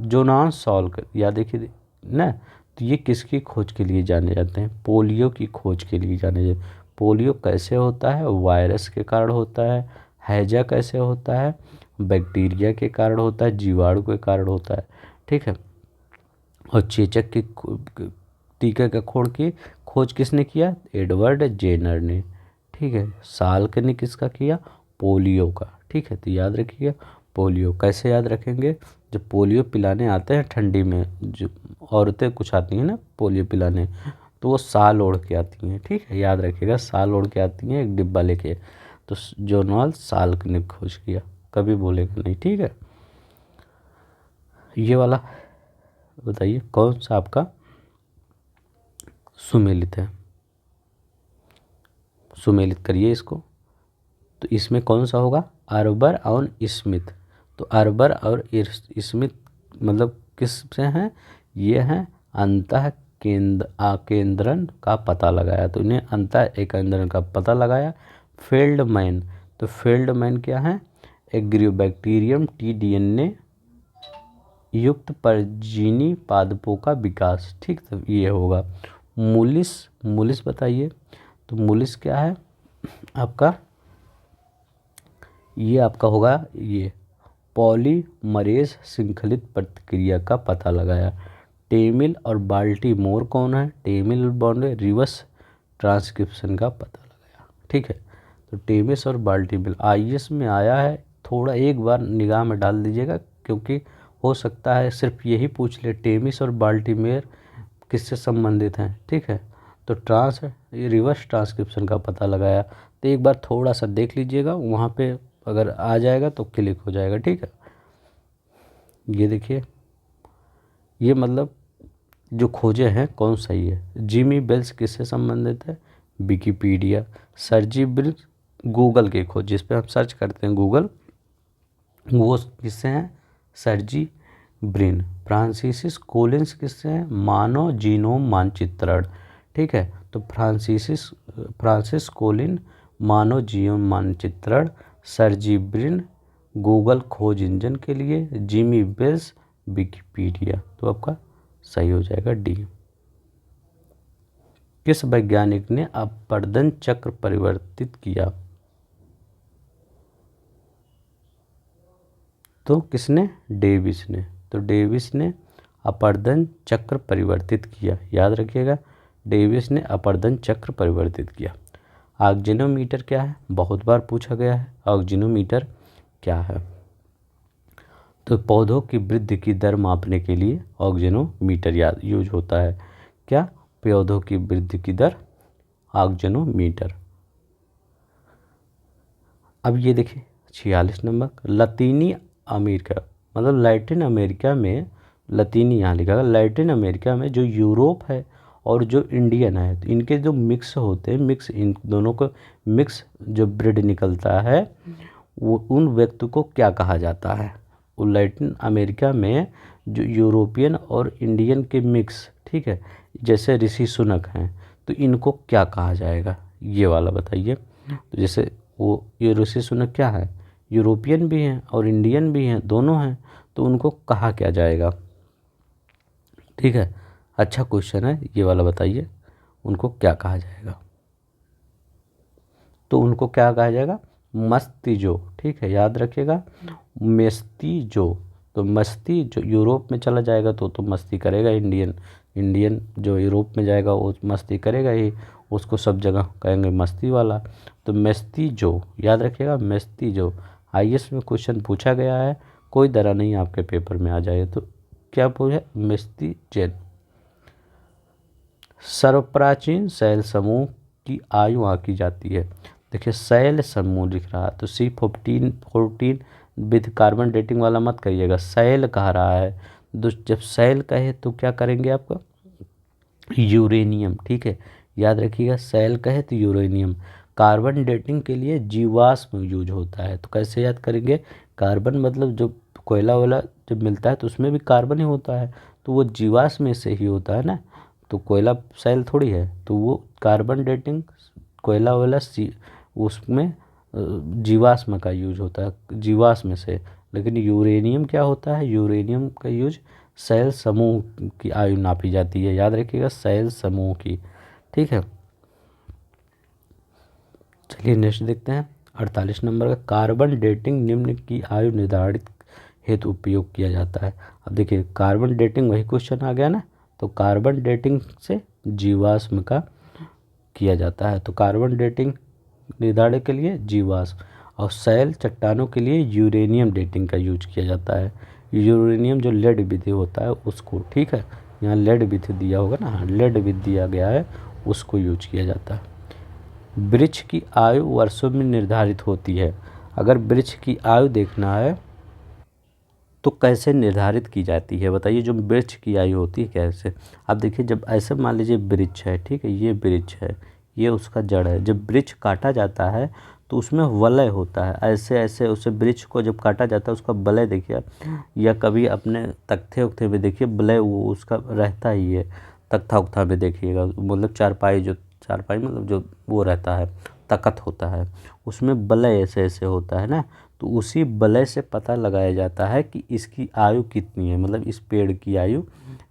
जोनास सॉल्क, याद देखिए ना, तो ये किसकी खोज के लिए जाने जाते हैं, पोलियो की खोज के लिए जाने जाते हैं। पोलियो कैसे होता है, वायरस के कारण होता है। हैजा कैसे होता है, बैक्टीरिया के कारण होता है, जीवाणु के कारण होता है, ठीक है। और चेचक के टीके का खोज किसने किया, एडवर्ड जेनर ने, ठीक है। साल्क ने किसका किया, पोलियो का, ठीक है। तो याद रखिएगा, पोलियो कैसे याद रखेंगे, जब पोलियो पिलाने आते हैं ठंडी में, जो औरतें कुछ आती हैं ना पोलियो पिलाने, तो वो साल ओढ़ के आती हैं, ठीक है। याद रखिएगा, साल ओढ़ के आती हैं एक डिब्बा लेके। तो जोनास साल्क ने खोज किया, कभी बोलेगा नहीं, ठीक है। ये वाला बताइए कौन सा आपका सुमेलित है, सुमेलित करिए इसको। तो इसमें कौन सा होगा, अर्बर और स्मिथ। तो अर्बर और स्मिथ मतलब किस से हैं, ये हैं अंतः केंद्रन का पता लगाया। तो इन्हें अंतः केंद्रन का पता लगाया। फील्डमैन, तो फील्डमैन क्या है, एग्रियोबैक्टीरियम टी डीएनए युक्त परजीवी पादपों का विकास। ठीक, तो ये होगा मूलिस। मूलिस बताइए, तो मूलिस क्या है आपका, ये आपका होगा ये पॉलीमरेज श्रृंखलित प्रतिक्रिया का पता लगाया। टेमिल और बाल्टीमोर कौन है, टेमिल और बॉन्डे रिवर्स ट्रांसक्रिप्शन का पता लगाया। ठीक है, तो टेमिस और बाल्टीमोर आईएएस में आया है, थोड़ा एक बार निगाह में डाल दीजिएगा, क्योंकि हो सकता है सिर्फ यही पूछ ले टेमिस और बाल्टीमोर किससे संबंधित हैं। ठीक है, तो रिवर्स ट्रांसक्रिप्शन का पता लगाया, तो एक बार थोड़ा सा देख लीजिएगा, वहाँ पे अगर आ जाएगा तो क्लिक हो जाएगा। ठीक है, ये देखिए, ये मतलब जो खोजे हैं कौन सही है। जिमी बेल्स किससे संबंधित है, विकिपीडिया। सर्जी ब्रिन गूगल की खोज, जिस पे हम सर्च करते हैं गूगल, वो किससे हैं, सर्जी ब्रिन। फ्रांसिस कोलिंस किससे हैं, मानव जीनोम मानचित्रण। ठीक है, तो फ्रांसिस कोलिन मानव जीनोम मानचित्रण, सर्जी ब्रिन गूगल खोज इंजन के लिए, जिमी बेल्स विकिपीडिया। तो आपका सही हो जाएगा डी। किस वैज्ञानिक ने अपवर्तन चक्र परिवर्तित किया, तो किसने, डेविस ने। तो डेविस ने अपवर्तन चक्र परिवर्तित किया, याद रखिएगा, डेविस ने अपवर्तन चक्र परिवर्तित किया। ऑक्जेनोमीटर क्या है, बहुत बार पूछा गया है, ऑक्जेनोमीटर क्या है, तो पौधों की वृद्धि की दर मापने के लिए ऑक्जेनोमीटर यूज होता है। क्या, पौधों की वृद्धि की दर, ऑक्जेनोमीटर। अब ये देखिए 46 नंबर, लतीनी अमेरिका, मतलब लैटिन अमेरिका में, लतीनी यहाँ लिखा है, लैटिन अमेरिका में जो यूरोप है और जो इंडियन है, तो इनके जो मिक्स होते हैं, मिक्स, इन दोनों को मिक्स जो ब्रीड निकलता है, वो उन व्यक्ति को क्या कहा जाता है। वो लैटिन अमेरिका में जो यूरोपियन और इंडियन के मिक्स, ठीक है, जैसे ऋषि सुनक हैं, तो इनको क्या कहा जाएगा, ये वाला बताइए। तो जैसे वो ये ऋषि सुनक क्या है, यूरोपियन भी हैं और इंडियन भी हैं, दोनों हैं, तो उनको कहा क्या जाएगा। ठीक है, अच्छा क्वेश्चन है ये वाला, बताइए उनको क्या कहा जाएगा। तो उनको क्या कहा जाएगा, मस्तिजो। ठीक है, याद रखिएगा, मस्तिजो। तो मस्ती जो यूरोप में चला जाएगा तो मस्ती करेगा, इंडियन इंडियन जो यूरोप में जाएगा वो मस्ती करेगा ही, उसको सब जगह कहेंगे मस्ती वाला। तो मस्तिजो, याद रखिएगा, मस्तिजो। आईएएस में क्वेश्चन पूछा गया है, कोई तरह नहीं आपके पेपर में आ जाए, तो क्या पूछा, मस्तिजेन। सर्वप्राचीन शैल समूह की आयु आंकी जाती है। देखिए शैल समूह लिख रहा है, तो C14 विद कार्बन डेटिंग वाला मत करिएगा, शैल कह रहा है। जब शैल कहे तो क्या करेंगे आपका, यूरेनियम। ठीक है, याद रखिएगा, शैल कहे तो यूरेनियम। कार्बन डेटिंग के लिए जीवाश्म यूज होता है, तो कैसे याद करेंगे, कार्बन मतलब जो कोयला वाला जब मिलता है तो उसमें भी कार्बन ही होता है, तो वो जीवाश्म में से ही होता है ना, तो कोयला शैल थोड़ी है, तो वो कार्बन डेटिंग कोयला वाला उसमें जीवाश्म का यूज होता है, जीवाश्म से। लेकिन यूरेनियम क्या होता है, यूरेनियम का यूज शैल समूह की आयु नापी जाती है, याद रखिएगा, शैल समूह की। ठीक है, चलिए नेक्स्ट देखते हैं 48 नंबर का, कार्बन डेटिंग निम्न की आयु निर्धारित हेतु उपयोग किया जाता है। अब देखिए कार्बन डेटिंग वही क्वेश्चन आ गया ना, तो कार्बन डेटिंग से जीवाश्म का किया जाता है, तो कार्बन डेटिंग निर्धारण के लिए जीवाश्म, और शैल चट्टानों के लिए यूरेनियम डेटिंग का यूज किया जाता है। यूरेनियम जो लेड विधि होता है उसको, ठीक है, यहाँ लेड विधि दिया होगा ना, हाँ लेड विधि दिया गया है, उसको यूज किया जाता है। वृक्ष की आयु वर्षों में निर्धारित होती है। अगर वृक्ष की आयु देखना है तो कैसे निर्धारित की जाती है, बताइए, जो वृक्ष की आयु होती है कैसे। अब देखिए जब ऐसे मान लीजिए वृक्ष है, ठीक है, ये वृक्ष है, ये उसका जड़ है, जब वृक्ष काटा जाता है तो उसमें वलय होता है, ऐसे ऐसे उसे वृक्ष को जब काटा जाता है उसका वलय देखिए, या कभी अपने तख्ते उख्ते में देखिए वलय वो उसका रहता ही है, तख्ता उख्ता में देखिएगा, मतलब चारपाई मतलब जो वो रहता है, तख्त होता है, उसमें वलय ऐसे ऐसे होता है ना, तो उसी वलय से पता लगाया जाता है कि इसकी आयु कितनी है, मतलब इस पेड़ की आयु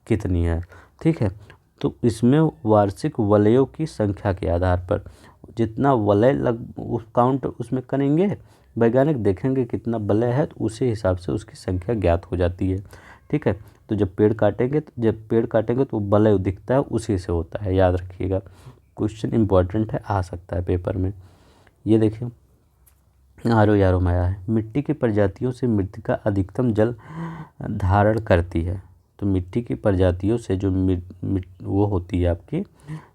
कितनी है। ठीक है, तो इसमें वार्षिक वलयों की संख्या के आधार पर जितना वलय उस काउंट उसमें करेंगे, वैज्ञानिक देखेंगे कितना वलय है, तो उसी हिसाब से उसकी संख्या ज्ञात हो जाती है। ठीक है, तो जब पेड़ काटेंगे तो वलय दिखता है, उसी से होता है, याद रखिएगा। क्वेश्चन इंपॉर्टेंट है, आ सकता है पेपर में। ये देखिए यारो में आया है, मिट्टी की प्रजातियों से मृत्तिका अधिकतम जल धारण करती है। तो मिट्टी की प्रजातियों से जो वो होती है, आपकी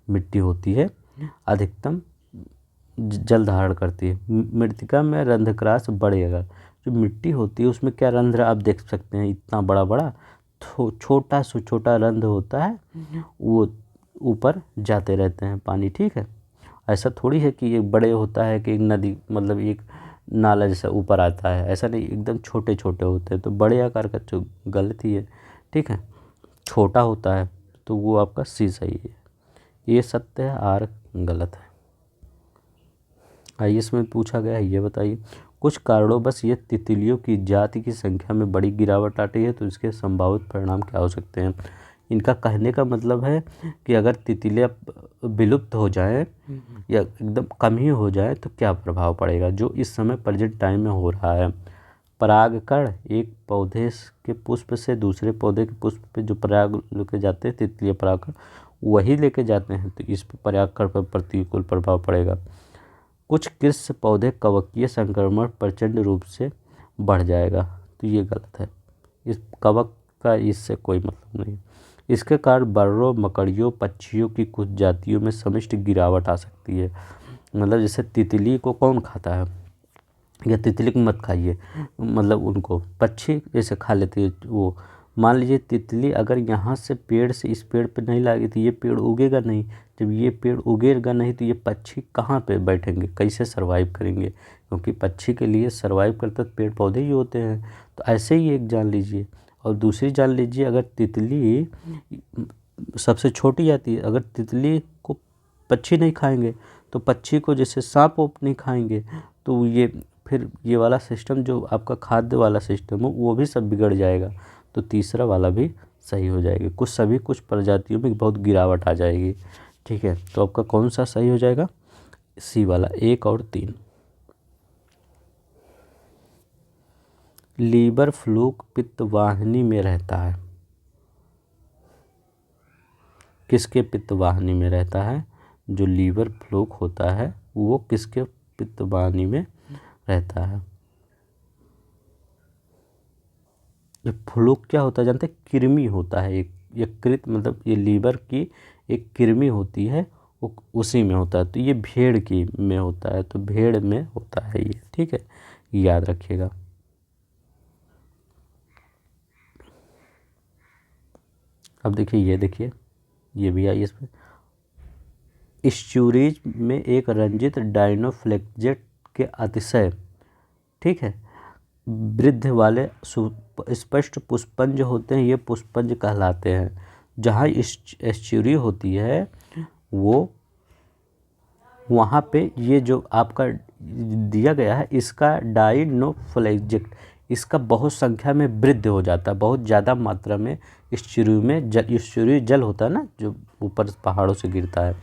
मिट्टी होती है, अधिकतम जल धारण करती है। मृत्तिका में रंध्रक्रास बढ़ेगा। जो मिट्टी होती है उसमें क्या रंध्र आप देख सकते हैं, इतना बड़ा बड़ा छोटा से छोटा रंध्र होता है, वो ऊपर जाते रहते हैं पानी। ठीक है, ऐसा थोड़ी है कि ये बड़े होता है कि एक नदी, मतलब एक नाला जैसा ऊपर आता है, ऐसा नहीं, एकदम छोटे छोटे होते हैं। तो बड़े आकार का जो गलती है, ठीक है, छोटा होता है, तो वो आपका सी सही है, ये सत्य है, आर गलत है। आइए इसमें पूछा गया है, ये बताइए कुछ कारणों बस ये तितलियों की जाति की संख्या में बड़ी गिरावट आती है, तो इसके संभावित परिणाम क्या हो सकते हैं। इनका कहने का मतलब है कि अगर तितलियाँ विलुप्त हो जाएं या एकदम कम ही हो जाए तो क्या प्रभाव पड़ेगा, जो इस समय प्रेजेंट टाइम में हो रहा है। परागकण, एक पौधे के पुष्प से दूसरे पौधे के पुष्प पे जो पराग लेके जाते हैं, तितलियाँ परागकण वही लेके जाते हैं, तो इस पर परागकण पर प्रतिकूल प्रभाव पड़ेगा। कुछ कृषि पौधे कवकीय संक्रमण प्रचंड रूप से बढ़ जाएगा, तो ये गलत है, इस कवक का इससे कोई मतलब नहीं। इसके कारण बर्रों, मकड़ियों, पक्षियों की कुछ जातियों में समिष्ट गिरावट आ सकती है। मतलब जैसे तितली को कौन खाता है, या तितली को मत खाइए, मतलब उनको पक्षी जैसे खा लेती है। वो मान लीजिए तितली अगर यहाँ से पेड़ से इस पेड़ पे नहीं लाएगी तो ये पेड़ उगेगा नहीं। जब ये पेड़ उगेगा नहीं तो ये पक्षी कहाँ पे बैठेंगे, कैसे सरवाइव करेंगे, क्योंकि पक्षी के लिए सरवाइव करते तो पेड़ पौधे ही होते हैं। तो ऐसे ही एक जान लीजिए। और दूसरी जान लीजिए, अगर तितली सबसे छोटी जाती है, अगर तितली को पक्षी नहीं खाएंगे तो पक्षी को जैसे सांप वाप नहीं खाएंगे, तो ये फिर ये वाला सिस्टम जो आपका खाद्य वाला सिस्टम हो वो भी सब बिगड़ जाएगा। तो तीसरा वाला भी सही हो जाएगी, कुछ प्रजातियों में बहुत गिरावट आ जाएगी। ठीक है, तो आपका कौन सा सही हो जाएगा, सी वाला, 1 और 3। लीवर फ्लूक पित्तवाहिनी में रहता है, किसके पित्तवाहिनी में रहता है, जो लीवर फ्लूक होता है वो किसके पित्तवाहिनी में रहता है। ये फ्लूक क्या होता है जानते हैं, कृमि होता है, एक यकृत, मतलब ये लीवर की एक कृमि होती है, वो उसी में होता है। तो ये भेड़ की में होता है, तो भेड़ में होता है ये। ठीक है, याद रखिएगा। अब देखिए ये भी आई इसमें। स्टोरेज में एक रंजित डाइनोफ्लेक्जेट के अतिशय, ठीक है, वृद्ध वाले स्पष्ट पुष्पंज होते हैं, ये पुष्पंज कहलाते हैं। जहाँ एस्चुरी होती है वो वहाँ पे ये जो आपका दिया गया है, इसका डाइनोफ्लेक्जेट, इसका बहुत संख्या में वृद्धि हो जाता है, बहुत ज़्यादा मात्रा में स्टोरी जल होता है ना, जो ऊपर पहाड़ों से गिरता है,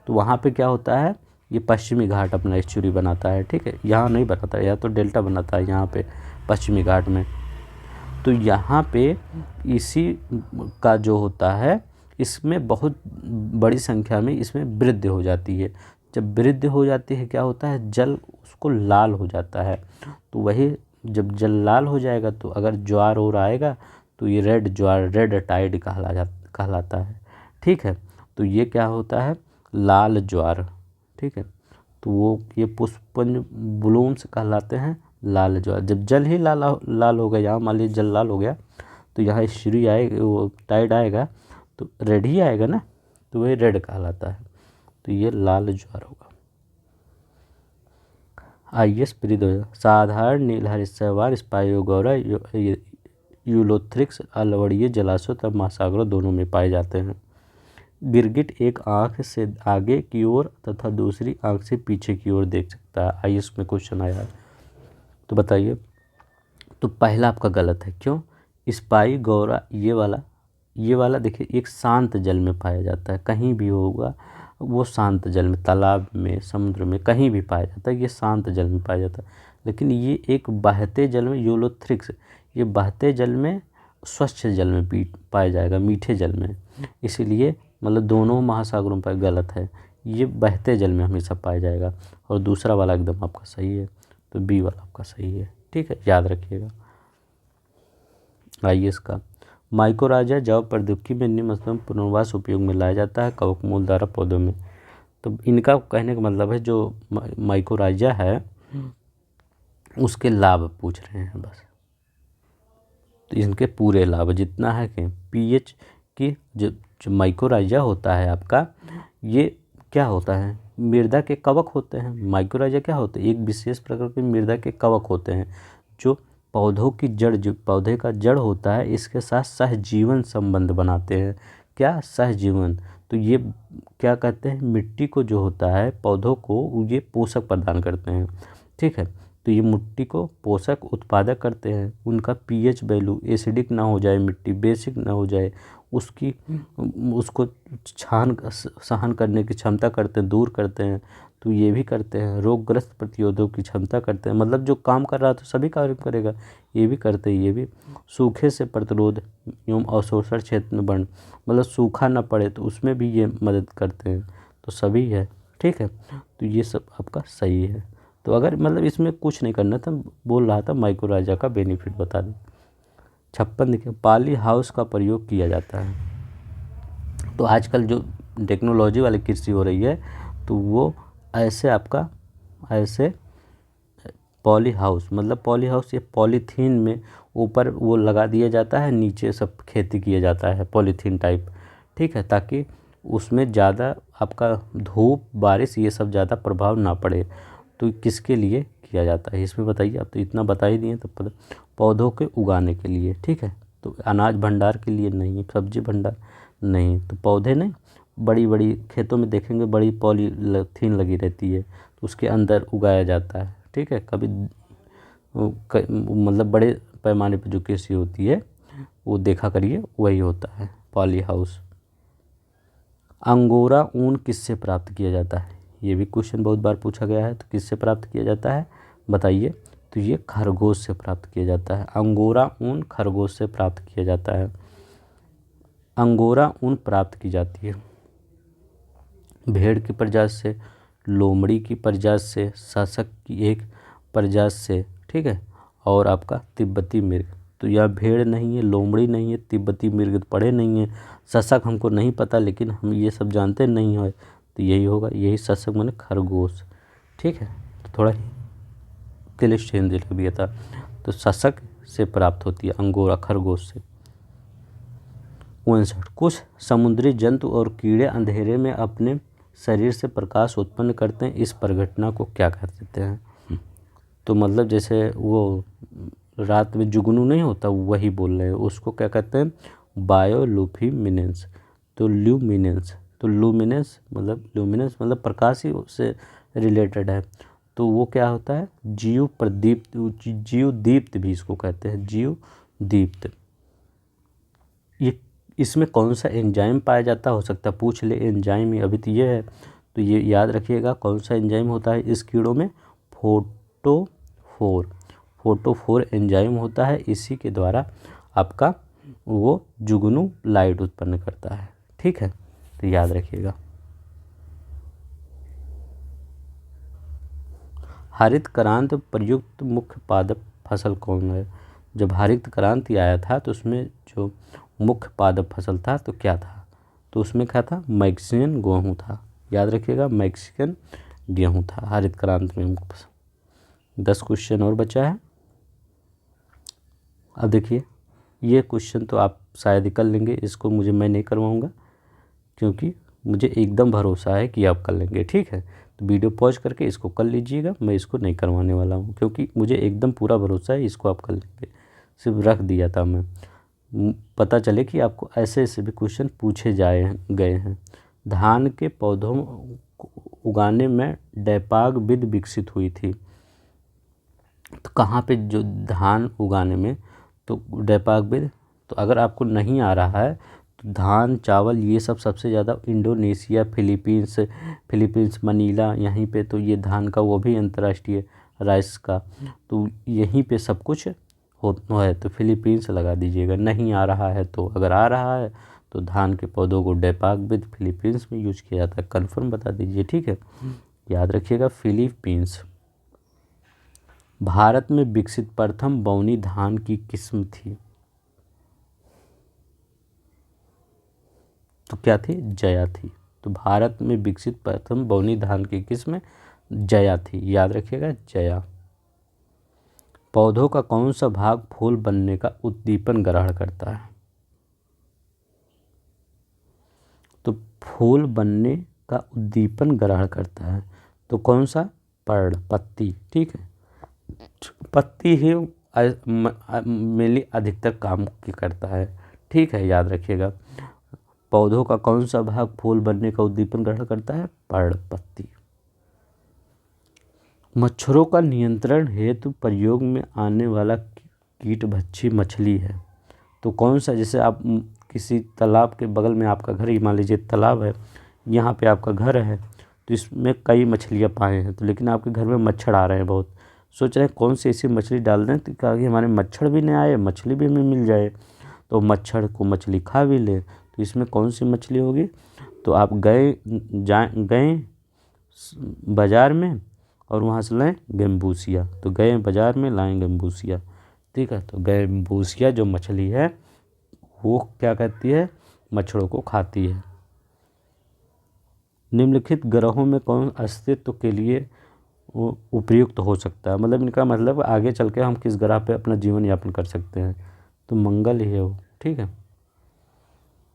तो वहाँ पे क्या होता है, ये पश्चिमी घाट अपना एस्चुरी बनाता है। ठीक है, यहाँ नहीं बनाता है, या तो डेल्टा बनाता है यहाँ पे पश्चिमी घाट में। तो यहाँ पे इसी का जो होता है, इसमें बहुत बड़ी संख्या में इसमें वृद्धि हो जाती है। जब वृद्धि हो जाती है क्या होता है, जल उसको लाल हो जाता है। तो वही जब जल लाल हो जाएगा तो अगर ज्वार और आएगा तो ये रेड ज्वार, रेड टाइड कहलाता है। ठीक है, तो ये क्या होता है, लाल ज्वार। ठीक है, तो वो ये पुष्पंज ब्लूम्स कहलाते हैं, लाल ज्वार। जब जल ही लाल हो गया, यहाँ मान लीजिए जल लाल हो गया तो यहाँ श्री आएगा, वो टाइड आएगा तो रेड ही आएगा ना, तो वही रेड कहलाता है। तो ये लाल ज्वार होगा। आइए साधारण नीलहरित शैवाल स्पाइरोगोरा यूलोथ्रिक्स अलवड़ीय जलाशयों तथा महासागरों दोनों में पाए जाते हैं। गिरगिट एक आंख से आगे की ओर तथा दूसरी आंख से पीछे की ओर देख सकता है। आइए इसमें क्वेश्चन आया है, तो बताइए। तो पहला आपका गलत है, क्यों? स्पाई गौरा ये वाला देखिए एक शांत जल में पाया जाता है, कहीं भी होगा वो शांत जल में, तालाब में, समुद्र में, कहीं भी पाया जाता है, ये शांत जल में पाया जाता है। लेकिन ये एक बहते जल में, यूलोथ्रिक्स, ये बहते जल में, स्वच्छ जल में पाया जाएगा, मीठे जल में। इसीलिए मतलब दोनों महासागरों पर गलत है, ये बहते जल में हमेशा पाया जाएगा। और दूसरा वाला एकदम आपका सही है, तो बी वाला आपका सही है। ठीक है, याद रखिएगा। आइए इसका, माइकोराजा जैव प्रौद्योगिकी में निम्न मसलों में पुनर्वास उपयोग में लाया जाता है कवक मूल द्वारा पौधों में। तो इनका कहने का मतलब है जो माइकोराजा है उसके लाभ पूछ रहे हैं बस। तो इनके पूरे लाभ जितना है कि पीएच की जो माइकोराजा होता है आपका, ये क्या होता है? मृदा के कवक होते हैं। माइकोराजा क्या होते हैं? एक विशेष प्रकार के मृदा के कवक होते हैं जो पौधों की जड़, जो पौधे का जड़ होता है, इसके साथ सहजीवन संबंध बनाते हैं। क्या? सहजीवन। तो ये क्या कहते हैं? मिट्टी को जो होता है, पौधों को ये पोषक प्रदान करते हैं। ठीक है, तो ये मिट्टी को पोषक उत्पादक करते हैं। उनका पीएच वैल्यू एसिडिक ना हो जाए, मिट्टी बेसिक ना हो जाए, उसको सहन करने की क्षमता करते हैं, दूर करते हैं। तो ये भी करते हैं। रोगग्रस्त प्रतिरोधक की क्षमता करते हैं, मतलब जो काम कर रहा है तो सभी कार्य करेगा, ये भी करते हैं। ये भी सूखे से प्रतिरोध एवं अवशोषण क्षेत्र में बढ़, मतलब सूखा ना पड़े तो उसमें भी ये मदद करते हैं। तो सभी है। ठीक है, तो ये सब आपका सही है। तो अगर मतलब इसमें कुछ नहीं करना था, बोल रहा था माइकोराजा का बेनिफिट बता दें। 56 देखिए, पॉली हाउस का प्रयोग किया जाता है। तो आजकल जो टेक्नोलॉजी वाली कृषि हो रही है, तो वो ऐसे पॉली हाउस, मतलब पॉली हाउस ये पॉलीथीन में ऊपर वो लगा दिया जाता है, नीचे सब खेती किया जाता है पॉलीथीन टाइप। ठीक है, ताकि उसमें ज़्यादा आपका धूप, बारिश, ये सब ज़्यादा प्रभाव ना पड़े। तो किसके लिए किया जाता है इसमें बताइए? आप तो इतना बता ही दिए, तब पौधों के उगाने के लिए। ठीक है, तो अनाज भंडार के लिए नहीं, सब्जी भंडार नहीं, तो पौधे नहीं, बड़ी बड़ी खेतों में देखेंगे बड़ी पॉलीथीन लगी रहती है, तो उसके अंदर उगाया जाता है। ठीक है, कभी मतलब बड़े पैमाने पर जो कृषि होती है वो देखा करिए, वही होता है पॉली हाउस। अंगोरा ऊन किससे प्राप्त किया जाता है? ये भी क्वेश्चन बहुत बार पूछा गया है। तो किससे प्राप्त किया जाता है बताइए? तो ये खरगोश से प्राप्त किया जाता है। अंगोरा ऊन खरगोश से प्राप्त किया जाता है। अंगोरा ऊन प्राप्त की जाती है भेड़ की प्रजाति से, लोमड़ी की प्रजाति से, शासक की एक प्रजाति से। ठीक है, और आपका तिब्बती मृग। तो यह भेड़ नहीं है, लोमड़ी नहीं है, तिब्बती मृग पढ़े नहीं है, शासक हमको नहीं पता, लेकिन हम ये सब जानते नहीं है, तो यही होगा, यही शासक माने खरगोश। ठीक है, तो थोड़ा क्लिश चेंज लिख दिया था। तो शासक से प्राप्त होती है अंगोरा, खरगोश से। 59, कुछ समुद्री जंतु और कीड़े अंधेरे में अपने शरीर से प्रकाश उत्पन्न करते हैं, इस परिघटना को क्या कह देते हैं? तो मतलब जैसे वो रात में जुगनू नहीं होता, वही बोल रहे हैं, उसको क्या कहते हैं? बायोलूमिनेंस। तो ल्यूमिनेंस मतलब प्रकाश ही उससे रिलेटेड है। तो वो क्या होता है? जीव दीप्त भी इसको कहते हैं, जीव दीप्त। ये इसमें कौन सा एंजाइम पाया जाता हो सकता है, पूछ ले एंजाइम ही, अभी तो ये है। तो ये याद रखिएगा कौन सा एंजाइम होता है इस कीड़ों में? फोटोफोर एंजाइम होता है। इसी के द्वारा आपका वो जुगनू लाइट उत्पन्न करता है। ठीक है, तो याद रखिएगा। हरित क्रांति प्रयुक्त मुख्य पादप फसल कौन है? जब हरित क्रांति आया था तो उसमें जो मुख्य पादप फसल था तो क्या था? तो उसमें क्या था? मैक्सिकन गेहूँ था। याद रखिएगा, मैक्सिकन गेहूँ था हरित क्रांति में मुख्य फसल। 10 क्वेश्चन और बचा है। अब देखिए, ये क्वेश्चन तो आप शायद ही कर लेंगे, इसको मैं नहीं करवाऊँगा, क्योंकि मुझे एकदम भरोसा है कि आप कर लेंगे। ठीक है, तो वीडियो पॉज करके इसको कर लीजिएगा, मैं इसको नहीं करवाने वाला हूँ, क्योंकि मुझे एकदम पूरा भरोसा है इसको आप कर लेंगे। सिर्फ रख दिया था मैं, पता चले कि आपको ऐसे ऐसे भी क्वेश्चन पूछे गए हैं। धान के पौधों को उगाने में डैपाग विधि विकसित हुई थी। तो कहाँ पे जो धान उगाने में, तो डेपाकविद। तो अगर आपको नहीं आ रहा है तो धान चावल ये सब सबसे ज़्यादा इंडोनेशिया, फिलीपींस मनीला, यहीं पे तो ये धान का वो भी अंतर्राष्ट्रीय राइस का, तो यहीं पे सब कुछ होता है। तो फिलीपींस लगा दीजिएगा। नहीं आ रहा है तो, अगर आ रहा है तो धान के पौधों को डेपाकविद फिलीपींस में यूज किया जाता है। कन्फर्म बता दीजिए, ठीक है, याद रखिएगा फिलीपींस। भारत में विकसित प्रथम बौनी धान की किस्म थी, तो क्या थी? जया थी। तो भारत में विकसित प्रथम बौनी धान की किस्म जया थी, याद रखिएगा जया। पौधों का कौन सा भाग फूल बनने का उद्दीपन ग्रहण करता है? तो फूल बनने का उद्दीपन ग्रहण करता है तो कौन सा? पर्ण, पत्ती, ठीक है। पत्ती ही मेनली अधिकतर काम की करता है, ठीक है, याद रखिएगा। पौधों का कौन सा भाग फूल बनने का उद्दीपन ग्रहण करता है? पर्ण, पत्ती। मच्छरों का नियंत्रण हेतु प्रयोग में आने वाला कीटभक्षी मछली है, तो कौन सा? जैसे आप किसी तालाब के बगल में आपका घर, ही मान लीजिए तालाब है, यहाँ पे आपका घर है, तो इसमें कई मछलियाँ पाए हैं, तो लेकिन आपके घर में मच्छर आ रहे हैं बहुत, सोच रहे हैं कौन सी ऐसी मछली डाल दें ताकि हमारे मच्छर भी नहीं आए, मछली भी हमें मिल जाए, तो मच्छर को मछली खा भी ले। तो इसमें कौन सी मछली होगी? तो आप गए बाज़ार में और वहाँ से लाएँ गम्बूसिया, तो गए बाज़ार में लाएँ गम्बूसिया, ठीक है। तो गम्बूसिया जो मछली है वो क्या करती है? मच्छरों को खाती है। निम्नलिखित ग्रहों में कौन अस्तित्व के लिए वो उपयुक्त हो सकता है? मतलब इनका मतलब आगे चल के हम किस ग्रह पे अपना जीवन यापन कर सकते हैं, तो मंगल ही है वो, ठीक है।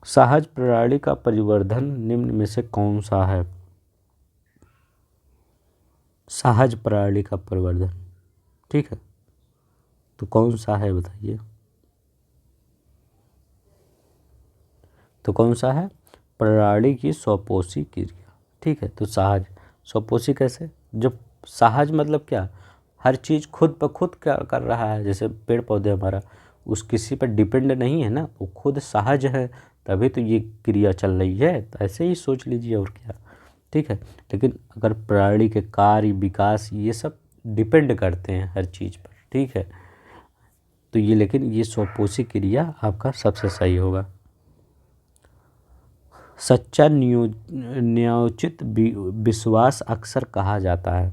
सहज प्रणाली का परिवर्धन निम्न में से कौन सा है? सहज प्रणाली का परिवर्धन, ठीक है, तो कौन सा है बताइए? तो कौन सा है? प्रणाली की स्वपोषी क्रिया, ठीक है। तो सहज, स्वपोषी कैसे? जब सहज मतलब क्या? हर चीज़ खुद ब खुद क्या कर रहा है, जैसे पेड़ पौधे हमारा उस किसी पर डिपेंड नहीं है ना, वो खुद सहज है, तभी तो ये क्रिया चल रही है। तो ऐसे ही सोच लीजिए, और क्या, ठीक है। लेकिन अगर प्रणाली के कार्य, विकास, ये सब डिपेंड करते हैं हर चीज़ पर, ठीक है, तो ये, लेकिन ये स्वपोषी क्रिया आपका सबसे सही होगा। सच्चा न्यायोचित विश्वास अक्सर कहा जाता है।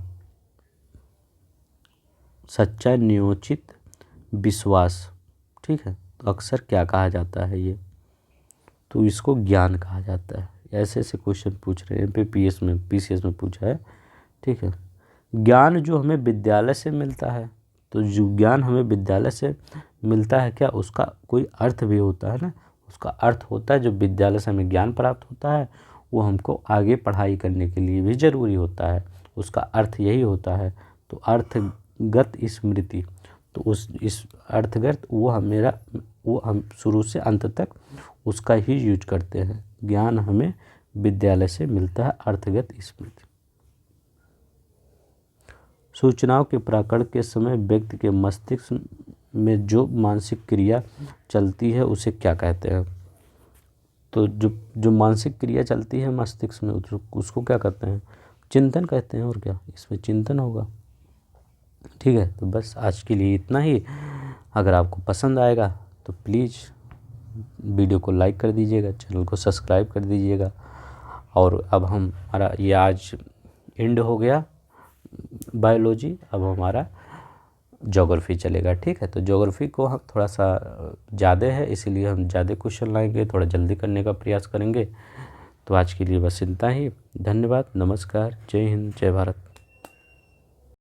सच्चा न्यायोचित विश्वास, ठीक है, तो अक्सर क्या कहा जाता है ये? तो इसको ज्ञान कहा जाता है। ऐसे ऐसे क्वेश्चन पूछ रहे हैं पीसीएस में पूछा है, ठीक है। ज्ञान जो हमें विद्यालय से मिलता है, तो जो ज्ञान हमें विद्यालय से मिलता है, क्या उसका कोई अर्थ भी होता है ना? उसका अर्थ होता है, जो विद्यालय से हमें ज्ञान प्राप्त होता है वो हमको आगे पढ़ाई करने के लिए भी ज़रूरी होता है, उसका अर्थ यही होता है। तो अर्थगत स्मृति, तो इस अर्थगत वो हम शुरू से अंत तक उसका ही यूज करते हैं। ज्ञान हमें विद्यालय से मिलता है, अर्थगत स्मृति। सूचनाओं के प्राकरण के समय व्यक्ति के मस्तिष्क में जो मानसिक क्रिया चलती है उसे क्या कहते हैं? तो जो मानसिक क्रिया चलती है मस्तिष्क में उसको क्या कहते हैं? चिंतन कहते हैं, और क्या, इसमें चिंतन होगा, ठीक है। तो बस आज के लिए इतना ही। अगर आपको पसंद आएगा तो प्लीज़ वीडियो को लाइक कर दीजिएगा, चैनल को सब्सक्राइब कर दीजिएगा। और अब हमारा ये आज एंड हो गया बायोलॉजी, अब हमारा ज्योग्राफी चलेगा, ठीक है। तो ज्योग्राफी को हम थोड़ा सा ज़्यादा है, इसीलिए हम ज़्यादा क्वेश्चन लाएंगे, थोड़ा जल्दी करने का प्रयास करेंगे। तो आज के लिए बस इतना ही। धन्यवाद, नमस्कार, जय हिंद, जय भारत।